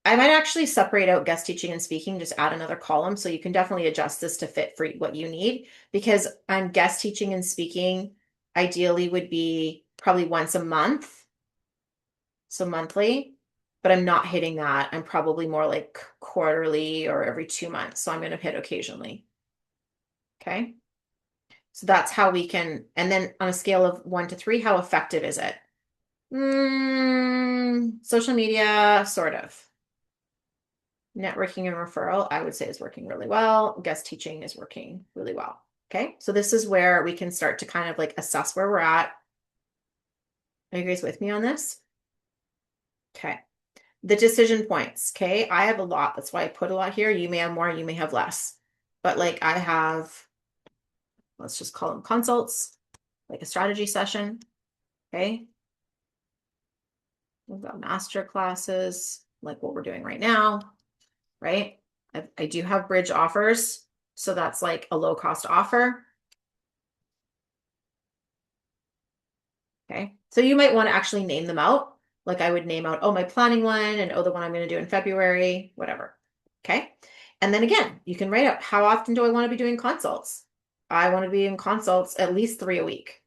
I might actually separate out guest teaching and speaking, just add another column. So you can definitely adjust this to fit for what you need because I'm guest teaching and speaking ideally would be probably once a month. So monthly, but I'm not hitting that. I'm probably more like quarterly or every 2 months. So I'm going to hit occasionally. Okay. So that's how we can, and then on a scale of 1 to 3, how effective is it? Social media, sort of. Networking and referral, I would say is working really well. Guest teaching is working really well. Okay. So this is where we can start to kind of like assess where we're at. Are you guys with me on this? Okay. The decision points. Okay. I have a lot. That's why I put a lot here. You may have more, you may have less. But like I have, let's just call them consults, like a strategy session. Okay. We've got master classes, like what we're doing right now, right? I do have bridge offers. So that's like a low cost offer. Okay. So you might want to actually name them out. Like I would name out, oh, my planning one and oh, the one I'm going to do in February, whatever. Okay. And then again, you can write out how often do I want to be doing consults? I want to be in consults at least 3 a week.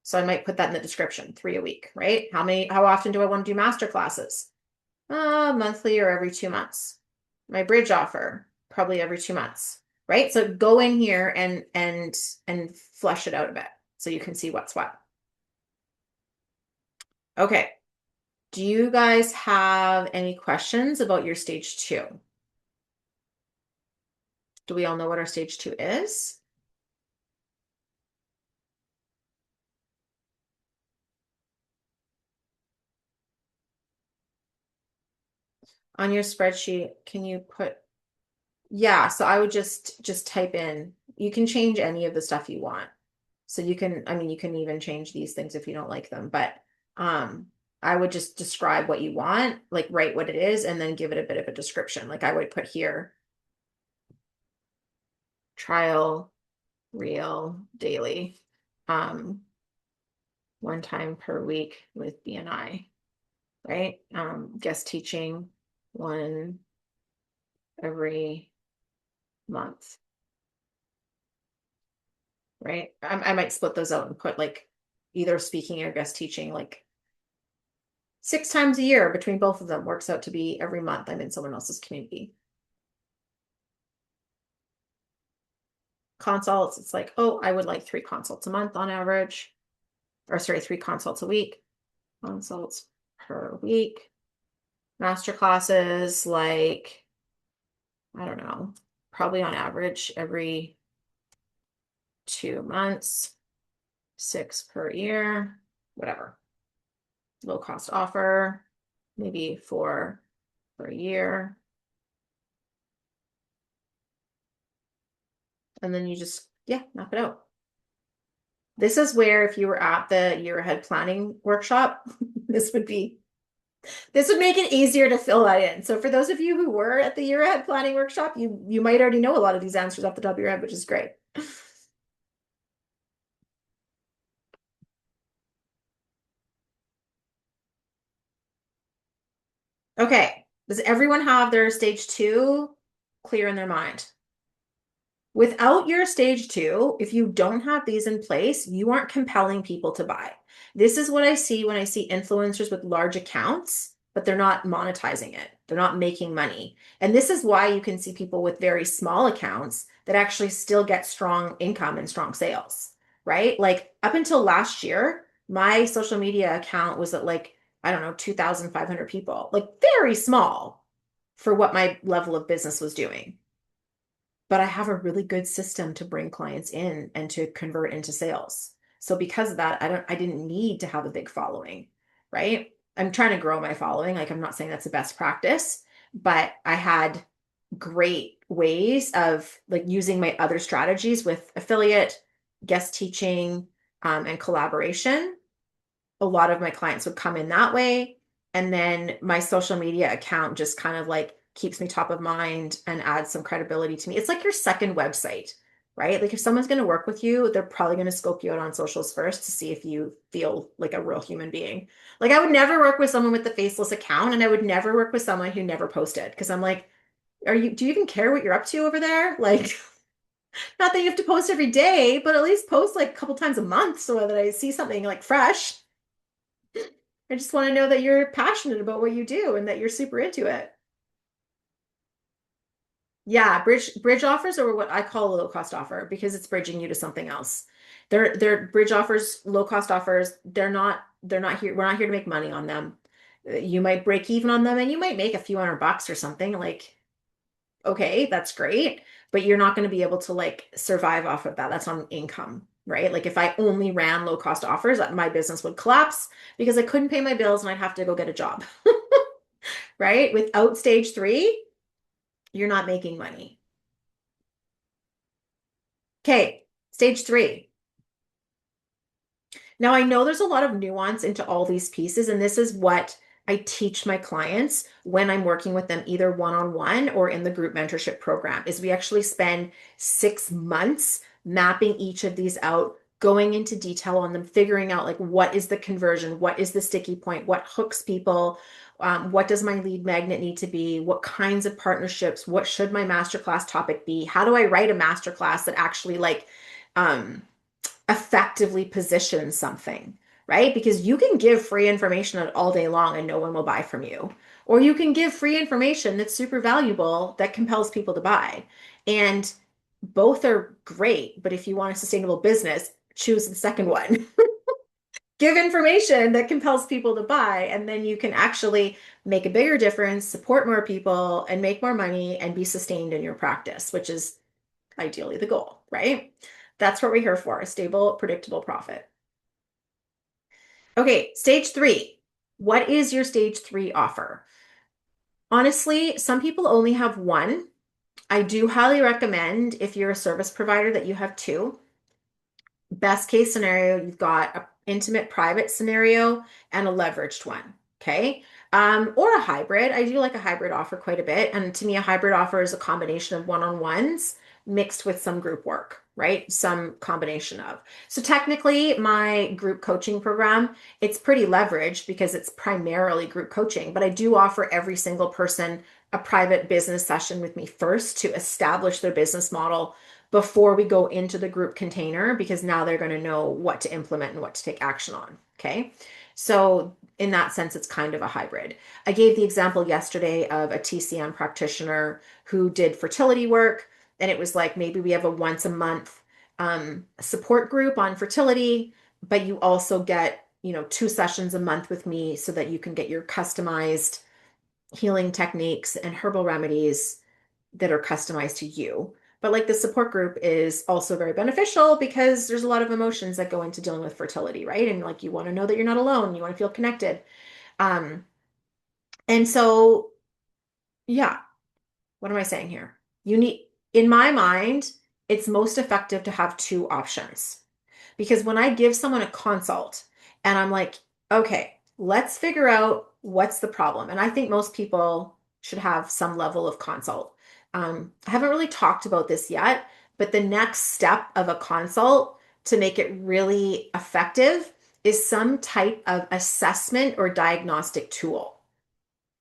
So I might put that in the description, 3 a week, right? How often do I want to do master classes? Monthly or every 2 months. My bridge offer, probably every 2 months, right? So go in here and flesh it out a bit so you can see what's what. Okay. Do you guys have any questions about your stage 2? Do we all know what our stage 2 is? On your spreadsheet, can you put, yeah, so I would just type in, you can change any of the stuff you want. So you can, I mean, you can even change these things if you don't like them, but um I would just describe what you want, like write what it is and then give it a bit of a description. Like I would put here trial, real, daily, um 1 time per week with BNI, right? Guest teaching 1 every month, right? I might split those out and put like either speaking or guest teaching, like 6 times a year between both of them works out to be every month I'm in someone else's community. Consults, it's like, oh, I would like 3 consults a month on average, or sorry, 3 consults a week. Consults per week. Master classes, like, I don't know, probably on average every 2 months, 6 per year, whatever. Low cost offer, maybe 4 per year. And then you just, yeah, map it out. This is where if you were at the year ahead planning workshop, this would be, this would make it easier to fill that in. So for those of you who were at the year ahead planning workshop, you might already know a lot of these answers off the top of your head, which is great. Okay. Does everyone have their stage 2 clear in their mind? Without your stage 2, if you don't have these in place, you aren't compelling people to buy. This is what I see when I see influencers with large accounts, but they're not monetizing it. They're not making money. And this is why you can see people with very small accounts that actually still get strong income and strong sales, right? Like up until last year, my social media account was at like, I don't know, 2,500 people, like very small for what my level of business was doing, but I have a really good system to bring clients in and to convert into sales. So because of that, I didn't need to have a big following, right? I'm trying to grow my following. Like I'm not saying that's the best practice, but I had great ways of like using my other strategies with affiliate, guest teaching, and collaboration. A lot of my clients would come in that way. And then my social media account just kind of like keeps me top of mind and adds some credibility to me. It's like your second website. right? Like if someone's going to work with you, they're probably going to scope you out on socials first to see if you feel like a real human being. Like I would never work with someone with the faceless account, and I would never work with someone who never posted because I'm like, do you even care what you're up to over there? Like, not that you have to post every day, but at least post like a couple times a month so that I see something like fresh. I just want to know that you're passionate about what you do and that you're super into it. Yeah, bridge offers are what I call a low cost offer because it's bridging you to something else. They're bridge offers, low cost offers. They're not here. We're not here to make money on them. You might break even on them and you might make a few $100 or something. Like, okay, that's great, but you're not going to be able to like survive off of that. That's on income, right? Like if I only ran low cost offers, my business would collapse because I couldn't pay my bills and I'd have to go get a job, right? Without stage three, you're not making money. Okay, stage three. Now, I know there's a lot of nuance into all these pieces, and this is what I teach my clients when I'm working with them either one-on-one or in the group mentorship program is we actually spend 6 months mapping each of these out, going into detail on them, figuring out like what is the conversion, what is the sticky point, what hooks people, what does my lead magnet need to be, what kinds of partnerships, what should my masterclass topic be, how do I write a masterclass that actually like um effectively position something, right? Because you can give free information all day long and no one will buy from you. Or you can give free information that's super valuable that compels people to buy. And both are great, but if you want a sustainable business, choose the second one. Give information that compels people to buy, and then you can actually make a bigger difference, support more people, and make more money and be sustained in your practice, which is ideally the goal, right? That's what we're here for, a stable, predictable profit. Okay, stage three. What is your stage three offer? Honestly, some people only have one. I do highly recommend if you're a service provider that you have two. Best case scenario, you've got an intimate private scenario and a leveraged one. Okay. Or a hybrid. I do like a hybrid offer quite a bit. And to me, a hybrid offer is a combination of one-on-ones mixed with some group work, right? Some combination of. So technically, my group coaching program, it's pretty leveraged because it's primarily group coaching, but I do offer every single person a private business session with me first to establish their business model before we go into the group container because now they're going to know what to implement and what to take action on. Okay. So, in that sense, it's kind of a hybrid. I gave the example yesterday of a TCM practitioner who did fertility work, and it was like maybe we have a once a month support group on fertility, but you also get, 2 sessions a month with me so that you can get your customized healing techniques and herbal remedies that are customized to you. But like the support group is also very beneficial because there's a lot of emotions that go into dealing with fertility, right? And like you want to know that you're not alone, you want to feel connected. Um, and so, yeah, what am I saying here? In my mind, it's most effective to have two options. Because when I give someone a consult and I'm like, okay, let's figure out what's the problem. And I think most people should have some level of consult. I haven't really talked about this yet, but the next step of a consult to make it really effective is some type of assessment or diagnostic tool.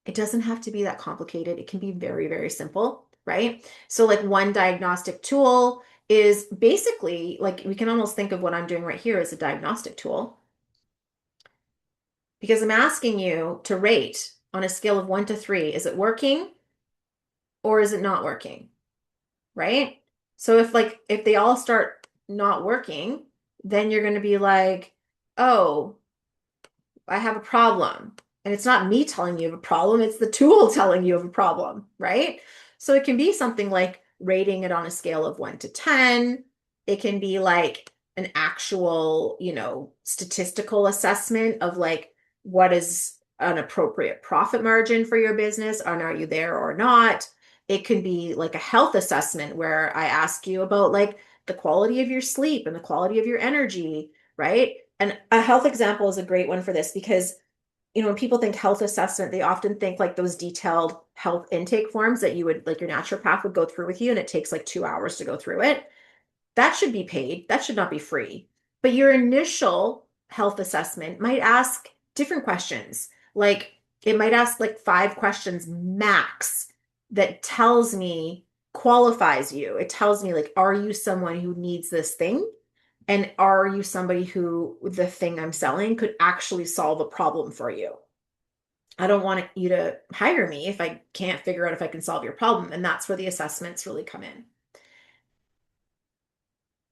It doesn't have to be that complicated. It can be very, very simple, right? So, like one diagnostic tool is basically like we can almost think of what I'm doing right here as a diagnostic tool because I'm asking you to rate on a scale of 1 to 3. Is it working or is it not working? Right? So if they all start not working, then you're going to be like, "Oh, I have a problem." And it's not me telling you of a problem, it's the tool telling you of a problem, right? So it can be something like rating it on a scale of 1 to 10. It can be like an actual, statistical assessment of like what is an appropriate profit margin for your business, and are you there or not? It can be like a health assessment where I ask you about like the quality of your sleep and the quality of your energy, right? And a health example is a great one for this because, when people think health assessment, they often think like those detailed health intake forms that you would like your naturopath would go through with you, and it takes like 2 hours to go through it. That should be paid. That should not be free. But your initial health assessment might ask different questions. Like it might ask like 5 questions max that tells me, qualifies you. It tells me, like, are you someone who needs this thing? And are you somebody who the thing I'm selling could actually solve a problem for you? I don't want you to hire me if I can't figure out if I can solve your problem. And that's where the assessments really come in.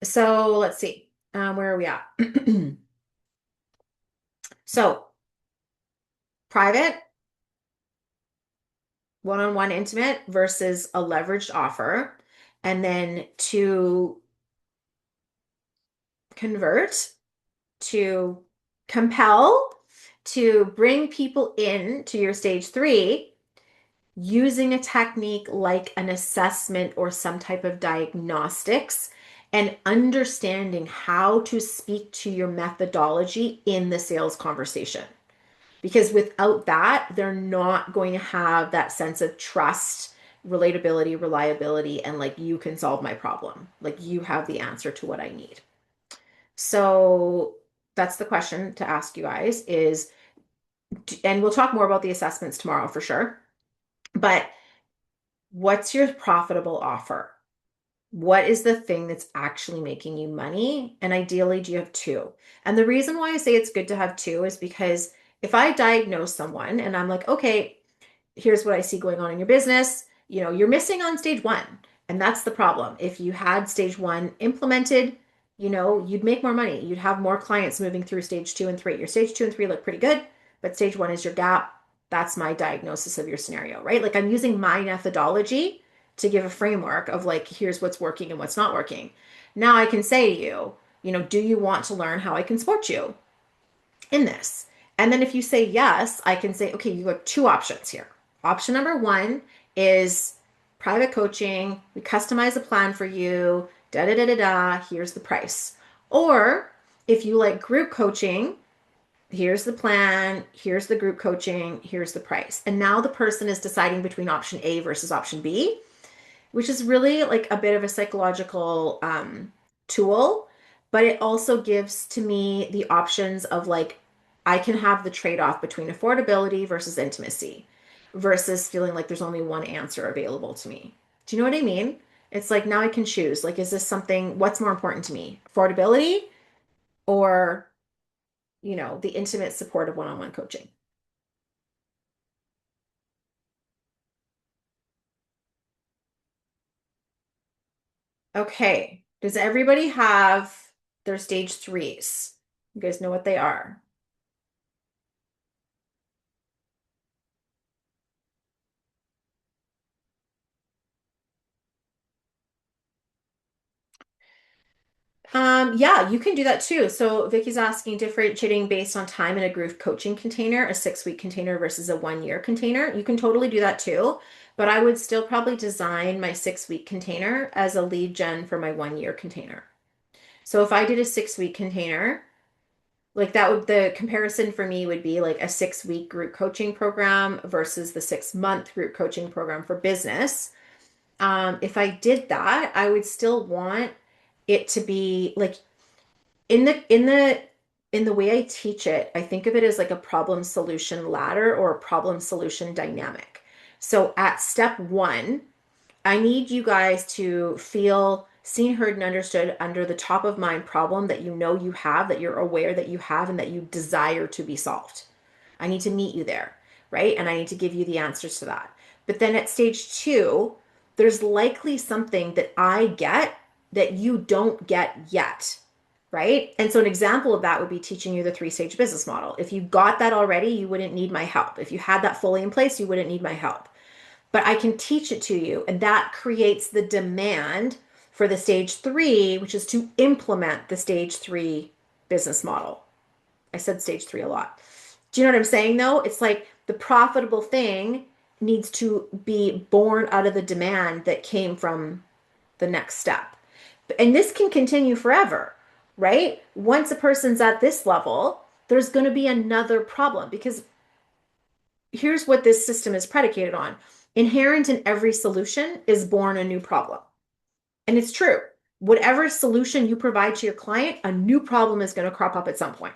So let's see. Where are we at? So private, one-on-one intimate versus a leveraged offer. And then to convert, to compel, to bring people in to your stage 3 using a technique like an assessment or some type of diagnostics and understanding how to speak to your methodology in the sales conversation. Because without that, they're not going to have that sense of trust, relatability, reliability, and like, you can solve my problem. Like, you have the answer to what I need. So that's the question to ask you guys is, and we'll talk more about the assessments tomorrow for sure, but what's your profitable offer? What is the thing that's actually making you money? And ideally, do you have two? And the reason why I say it's good to have two is because if I diagnose someone and I'm like, okay, here's what I see going on in your business. You're missing on stage 1. And that's the problem. If you had stage 1 implemented, you'd make more money. You'd have more clients moving through stage 2 and 3. Your stage 2 and 3 look pretty good, but stage 1 is your gap. That's my diagnosis of your scenario, right? Like, I'm using my methodology to give a framework of like, here's what's working and what's not working. Now I can say to you, do you want to learn how I can support you in this? And then if you say yes, I can say, okay, you have 2 options here. Option number 1 is private coaching. We customize a plan for you. Da da da da da. Here's the price. Or if you like group coaching, here's the plan. Here's the group coaching. Here's the price. And now the person is deciding between option A versus option B, which is really like a bit of a psychological tool, but it also gives to me the options of like, I can have the trade-off between affordability versus intimacy versus feeling like there's only one answer available to me. Do you know what I mean? It's like, now I can choose. Like, is this something, what's more important to me? Affordability or, the intimate support of one-on-one coaching? Okay. Does everybody have their stage 3s? You guys know what they are. Yeah, you can do that too. So Vicky's asking, differentiating based on time in a group coaching container, a 6-week container versus a 1-year container. You can totally do that too, but I would still probably design my 6-week container as a lead gen for my 1-year container. So if I did a 6-week container, like, that would, the comparison for me would be like a 6-week group coaching program versus the 6-month group coaching program for business. If I did that, I would still want it to be like, in the way I teach it, I think of it as like a problem solution ladder or a problem solution dynamic. So at step 1, I need you guys to feel seen, heard, and understood under the top of mind problem that you have, that you're aware that you have, and that you desire to be solved. I need to meet you there, right? And I need to give you the answers to that. But then at stage 2, there's likely something that I get that you don't get yet, right? And so an example of that would be teaching you the 3-stage business model. If you got that already, you wouldn't need my help. If you had that fully in place, you wouldn't need my help. But I can teach it to you, and that creates the demand for the stage 3, which is to implement the stage 3 business model. I said stage 3 a lot. Do you know what I'm saying though? It's like the profitable thing needs to be born out of the demand that came from the next step. And this can continue forever, right? Once a person's at this level, there's going to be another problem, because here's what this system is predicated on. Inherent in every solution is born a new problem. And it's true. whatever solution you provide to your client, a new problem is going to crop up at some point.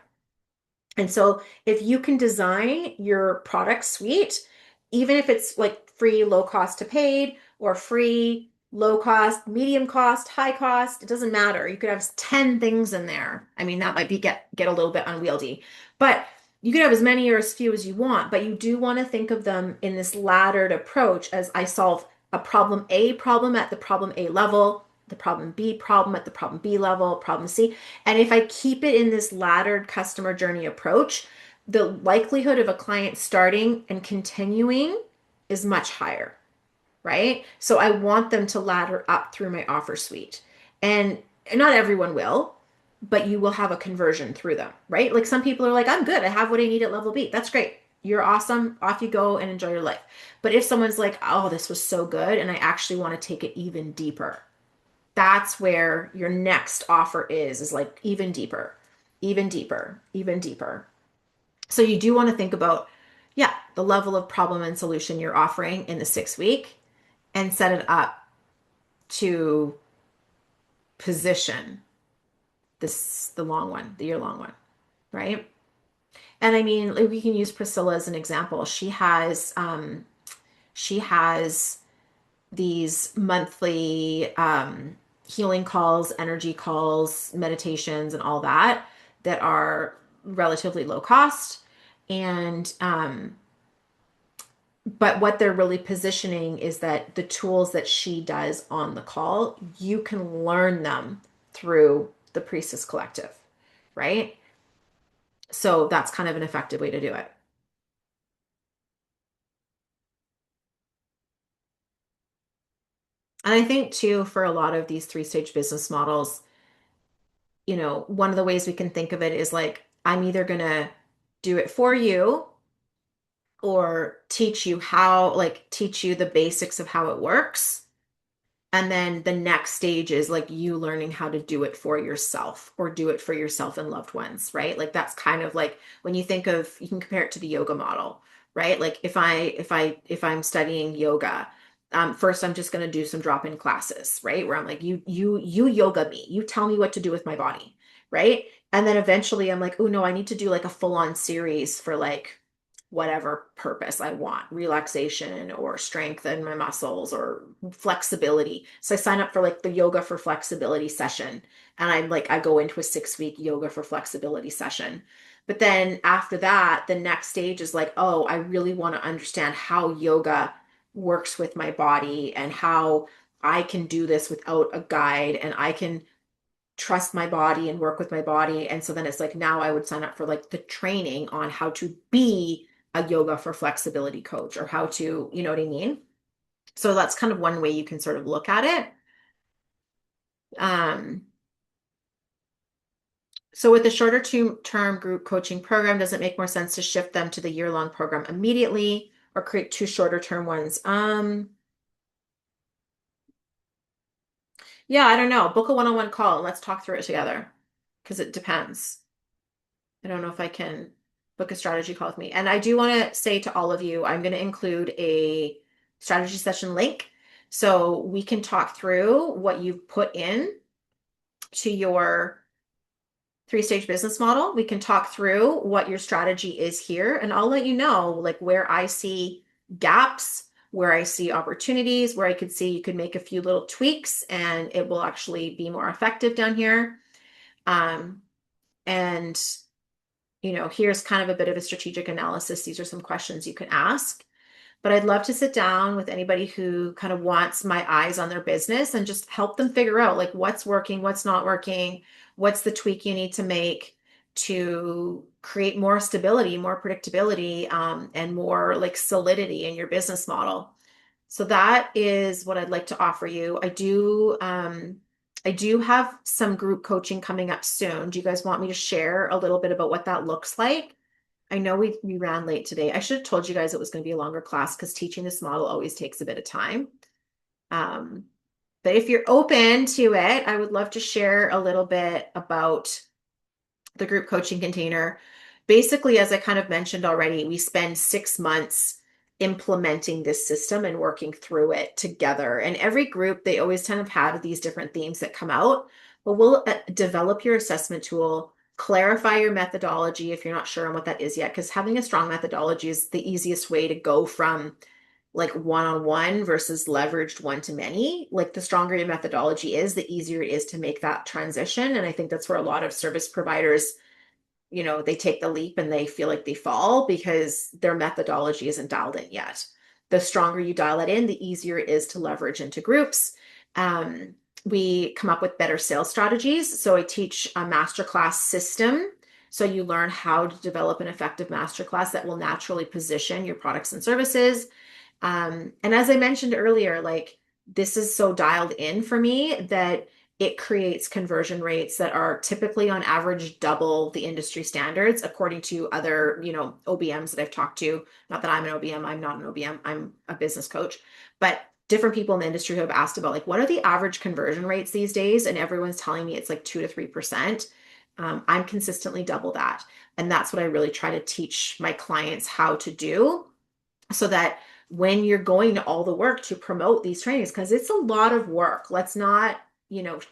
And so if you can design your product suite, even if it's like free, low cost to paid, or free, low cost, medium cost, high cost, it doesn't matter. You could have 10 things in there. I mean, that might be get a little bit unwieldy, but you could have as many or as few as you want, but you do want to think of them in this laddered approach as I solve a problem at the problem A level, the problem B problem at the problem B level, problem C. And if I keep it in this laddered customer journey approach, the likelihood of a client starting and continuing is much higher, right? So I want them to ladder up through my offer suite. And not everyone will, but you will have a conversion through them, right? Like some people are like, I'm good. I have what I need at level B. That's great. You're awesome. Off you go and enjoy your life. But if someone's like, oh, this was so good, and I actually want to take it even deeper, that's where your next offer is like even deeper, even deeper, even deeper. So you do want to think about, yeah, the level of problem and solution you're offering in the 6 week and set it up to position the long one, the year long one, right? And I mean, like, we can use Priscilla as an example. She has these monthly healing calls, energy calls, meditations, and all that that are relatively low cost. And but what they're really positioning is that the tools that she does on the call, you can learn them through the Priestess Collective, right? So that's kind of an effective way to do it. And I think too, for a lot of these three-stage business models, one of the ways we can think of it is like, I'm either going to do it for you or teach you the basics of how it works. And then the next stage is like you learning how to do it for yourself or do it for yourself and loved ones, right? Like that's kind of like when you think of, you can compare it to the yoga model, right? Like if I'm studying yoga, first I'm just going to do some drop-in classes, right? Where I'm like, you yoga me, you tell me what to do with my body, right? And then eventually I'm like, oh no, I need to do like a full-on series for like whatever purpose I want, relaxation or strength in my muscles or flexibility. So I sign up for like the yoga for flexibility session. And I go into a 6 week yoga for flexibility session. But then after that, the next stage is like, oh, I really want to understand how yoga works with my body and how I can do this without a guide and I can trust my body and work with my body. And so then it's like now I would sign up for like the training on how to be a yoga for flexibility coach or how to, you know what I mean? So that's kind of one way you can sort of look at it. Um, so with the shorter term group coaching program, does it make more sense to shift them to the year-long program immediately or create two shorter term ones? Yeah, I don't know. Book a one-on-one call and let's talk through it together because it depends. I don't know if I can book a strategy call with me. And I do want to say to all of you, I'm going to include a strategy session link so we can talk through what you've put in to your three-stage business model. We can talk through what your strategy is here, and I'll let you know like where I see gaps, where I see opportunities, where I could see you could make a few little tweaks and it will actually be more effective down here. Um, and here's kind of a bit of a strategic analysis. These are some questions you can ask. But I'd love to sit down with anybody who kind of wants my eyes on their business and just help them figure out like what's working, what's not working, what's the tweak you need to make to create more stability, more predictability, and more like solidity in your business model. So that is what I'd like to offer you. I do have some group coaching coming up soon. Do you guys want me to share a little bit about what that looks like? I know we ran late today. I should have told you guys it was going to be a longer class because teaching this model always takes a bit of time. Um, but if you're open to it, I would love to share a little bit about the group coaching container. Basically, as I kind of mentioned already, we spend 6 months implementing this system and working through it together. And every group, they always kind of have these different themes that come out, but we'll develop your assessment tool, clarify your methodology if you're not sure on what that is yet, because having a strong methodology is the easiest way to go from like one-on-one versus leveraged one-to-many. Like the stronger your methodology is, the easier it is to make that transition. And I think that's where a lot of service providers, they take the leap and they feel like they fall because their methodology isn't dialed in yet. The stronger you dial it in, the easier it is to leverage into groups. Um, we come up with better sales strategies. So I teach a masterclass system. So you learn how to develop an effective masterclass that will naturally position your products and services. And as I mentioned earlier, like this is so dialed in for me that it creates conversion rates that are typically on average double the industry standards, according to other, OBMs that I've talked to. Not that I'm an OBM, I'm not an OBM, I'm a business coach, but different people in the industry who have asked about like what are the average conversion rates these days? And everyone's telling me it's like 2 to 3%. I'm consistently double that. And that's what I really try to teach my clients how to do so that when you're going to all the work to promote these trainings, because it's a lot of work. Let's not,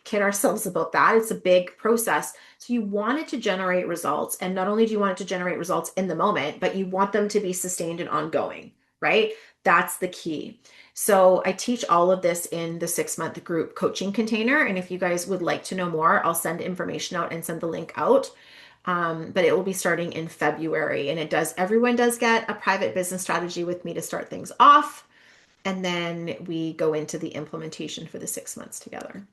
kid ourselves about that. It's a big process. So you want it to generate results. And not only do you want it to generate results in the moment, but you want them to be sustained and ongoing, right? That's the key. So I teach all of this in the 6-month group coaching container. And if you guys would like to know more, I'll send information out and send the link out. But it will be starting in February. And everyone does get a private business strategy with me to start things off. And then we go into the implementation for the 6 months together.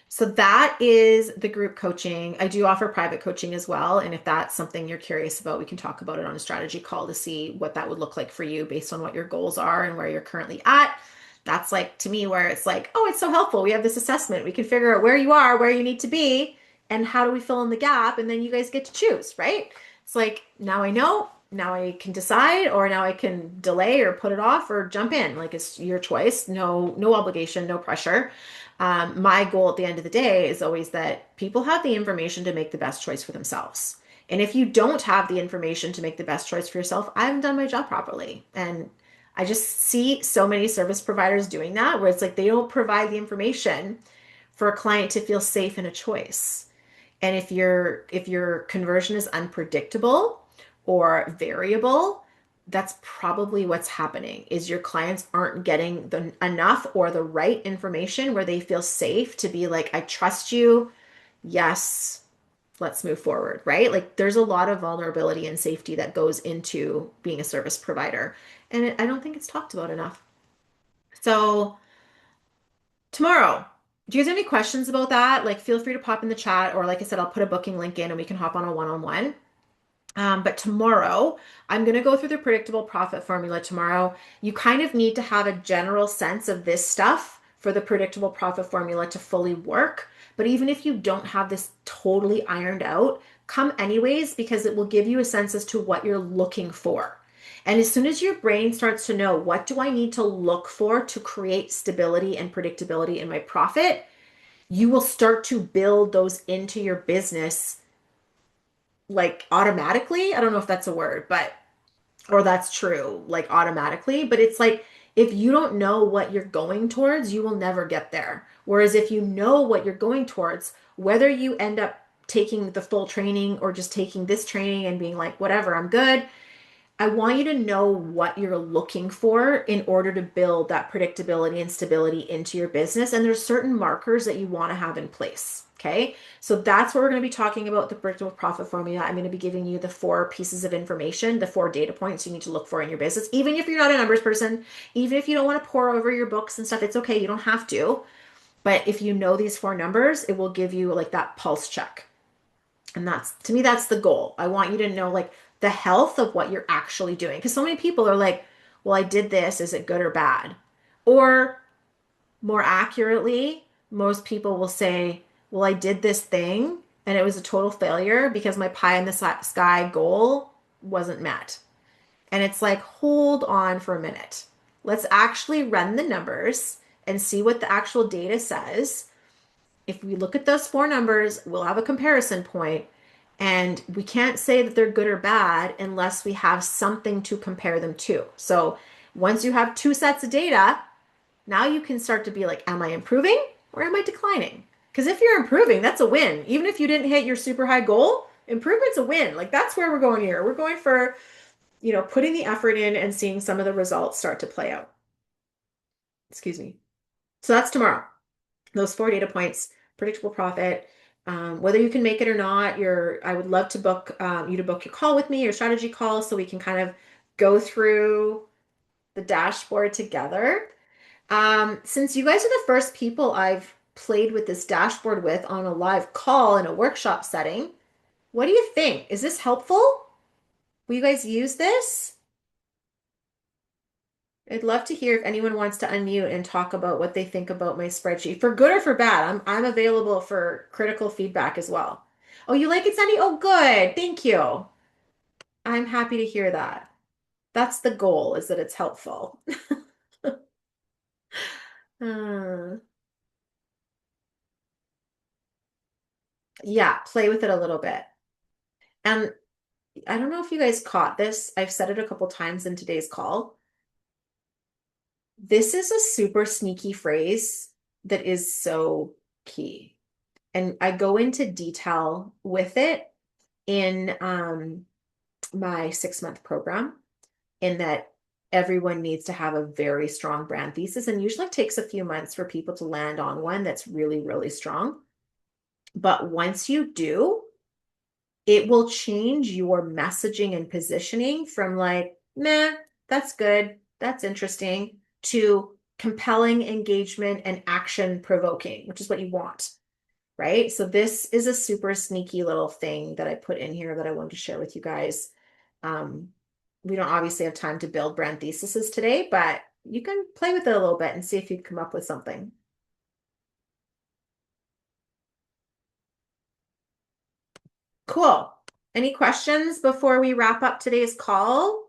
So that is the group coaching. I do offer private coaching as well. And if that's something you're curious about, we can talk about it on a strategy call to see what that would look like for you based on what your goals are and where you're currently at. That's like to me where it's like, oh, it's so helpful. We have this assessment. We can figure out where you are, where you need to be, and how do we fill in the gap. And then you guys get to choose, right? It's like, now I know, now I can decide, or now I can delay or put it off or jump in. Like it's your choice. No obligation, no pressure. My goal at the end of the day is always that people have the information to make the best choice for themselves. And if you don't have the information to make the best choice for yourself, I haven't done my job properly. And I just see so many service providers doing that where it's like they don't provide the information for a client to feel safe in a choice. And if your conversion is unpredictable or variable, that's probably what's happening is your clients aren't getting enough or the right information where they feel safe to be like, I trust you. Yes, let's move forward, right? Like there's a lot of vulnerability and safety that goes into being a service provider. And I don't think it's talked about enough. So tomorrow, do you guys have any questions about that? Like feel free to pop in the chat, or like I said, I'll put a booking link in and we can hop on a one-on-one. But tomorrow, I'm going to go through the predictable profit formula tomorrow. You kind of need to have a general sense of this stuff for the predictable profit formula to fully work. But even if you don't have this totally ironed out, come anyways, because it will give you a sense as to what you're looking for. And as soon as your brain starts to know what do I need to look for to create stability and predictability in my profit, you will start to build those into your business like automatically. I don't know if that's a word, but or that's true, like automatically, but it's like if you don't know what you're going towards, you will never get there. Whereas if you know what you're going towards, whether you end up taking the full training or just taking this training and being like, whatever, I'm good, I want you to know what you're looking for in order to build that predictability and stability into your business. And there's certain markers that you want to have in place. Okay. So that's what we're going to be talking about, the predictable profit formula. I'm going to be giving you the 4 pieces of information, the 4 data points you need to look for in your business. Even if you're not a numbers person, even if you don't want to pour over your books and stuff, it's okay. You don't have to. But if you know these 4 numbers, it will give you like that pulse check. And that's, to me, that's the goal. I want you to know like the health of what you're actually doing. Because so many people are like, well, I did this. Is it good or bad? Or more accurately, most people will say, well, I did this thing and it was a total failure because my pie in the sky goal wasn't met. And it's like, hold on for a minute. Let's actually run the numbers and see what the actual data says. If we look at those 4 numbers, we'll have a comparison point. And we can't say that they're good or bad unless we have something to compare them to. So once you have two sets of data, now you can start to be like, am I improving or am I declining? Because if you're improving, that's a win. Even if you didn't hit your super high goal, improvement's a win. Like that's where we're going here. We're going for, putting the effort in and seeing some of the results start to play out. Excuse me. So that's tomorrow. Those four data points, predictable profit. Whether you can make it or not, I would love to book you to book your call with me, your strategy call, so we can kind of go through the dashboard together. Since you guys are the first people I've played with this dashboard with on a live call in a workshop setting, what do you think? Is this helpful? Will you guys use this? I'd love to hear if anyone wants to unmute and talk about what they think about my spreadsheet, for good or for bad. I'm available for critical feedback as well. Oh, you like it, Sandy? Oh, good. Thank you. I'm happy to hear that. That's the goal, is that it's helpful. Uh, yeah, play with it a little bit. And I don't know if you guys caught this. I've said it a couple times in today's call. This is a super sneaky phrase that is so key. And I go into detail with it in my 6-month program, in that everyone needs to have a very strong brand thesis, and usually takes a few months for people to land on one that's really, really strong. But once you do, it will change your messaging and positioning from like, meh, that's good, that's interesting, to compelling engagement and action provoking, which is what you want, right? So this is a super sneaky little thing that I put in here that I wanted to share with you guys. Um, we don't obviously have time to build brand theses today, but you can play with it a little bit and see if you come up with something. Cool. Any questions before we wrap up today's call?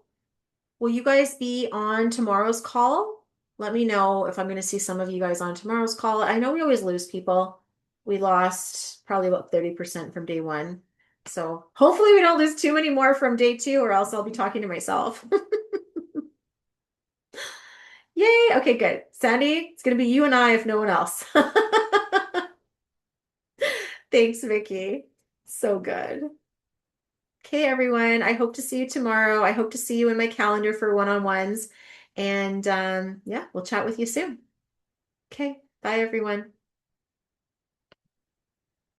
Will you guys be on tomorrow's call? Let me know if I'm going to see some of you guys on tomorrow's call. I know we always lose people. We lost probably about 30% from day one. So hopefully we don't lose too many more from day two, or else I'll be talking to myself. Yay. Okay, good. Sandy, it's going to be you and I if no one else. Thanks, Vicky. So good. Okay, everyone. I hope to see you tomorrow. I hope to see you in my calendar for one-on-ones. And yeah, we'll chat with you soon. Okay, bye, everyone.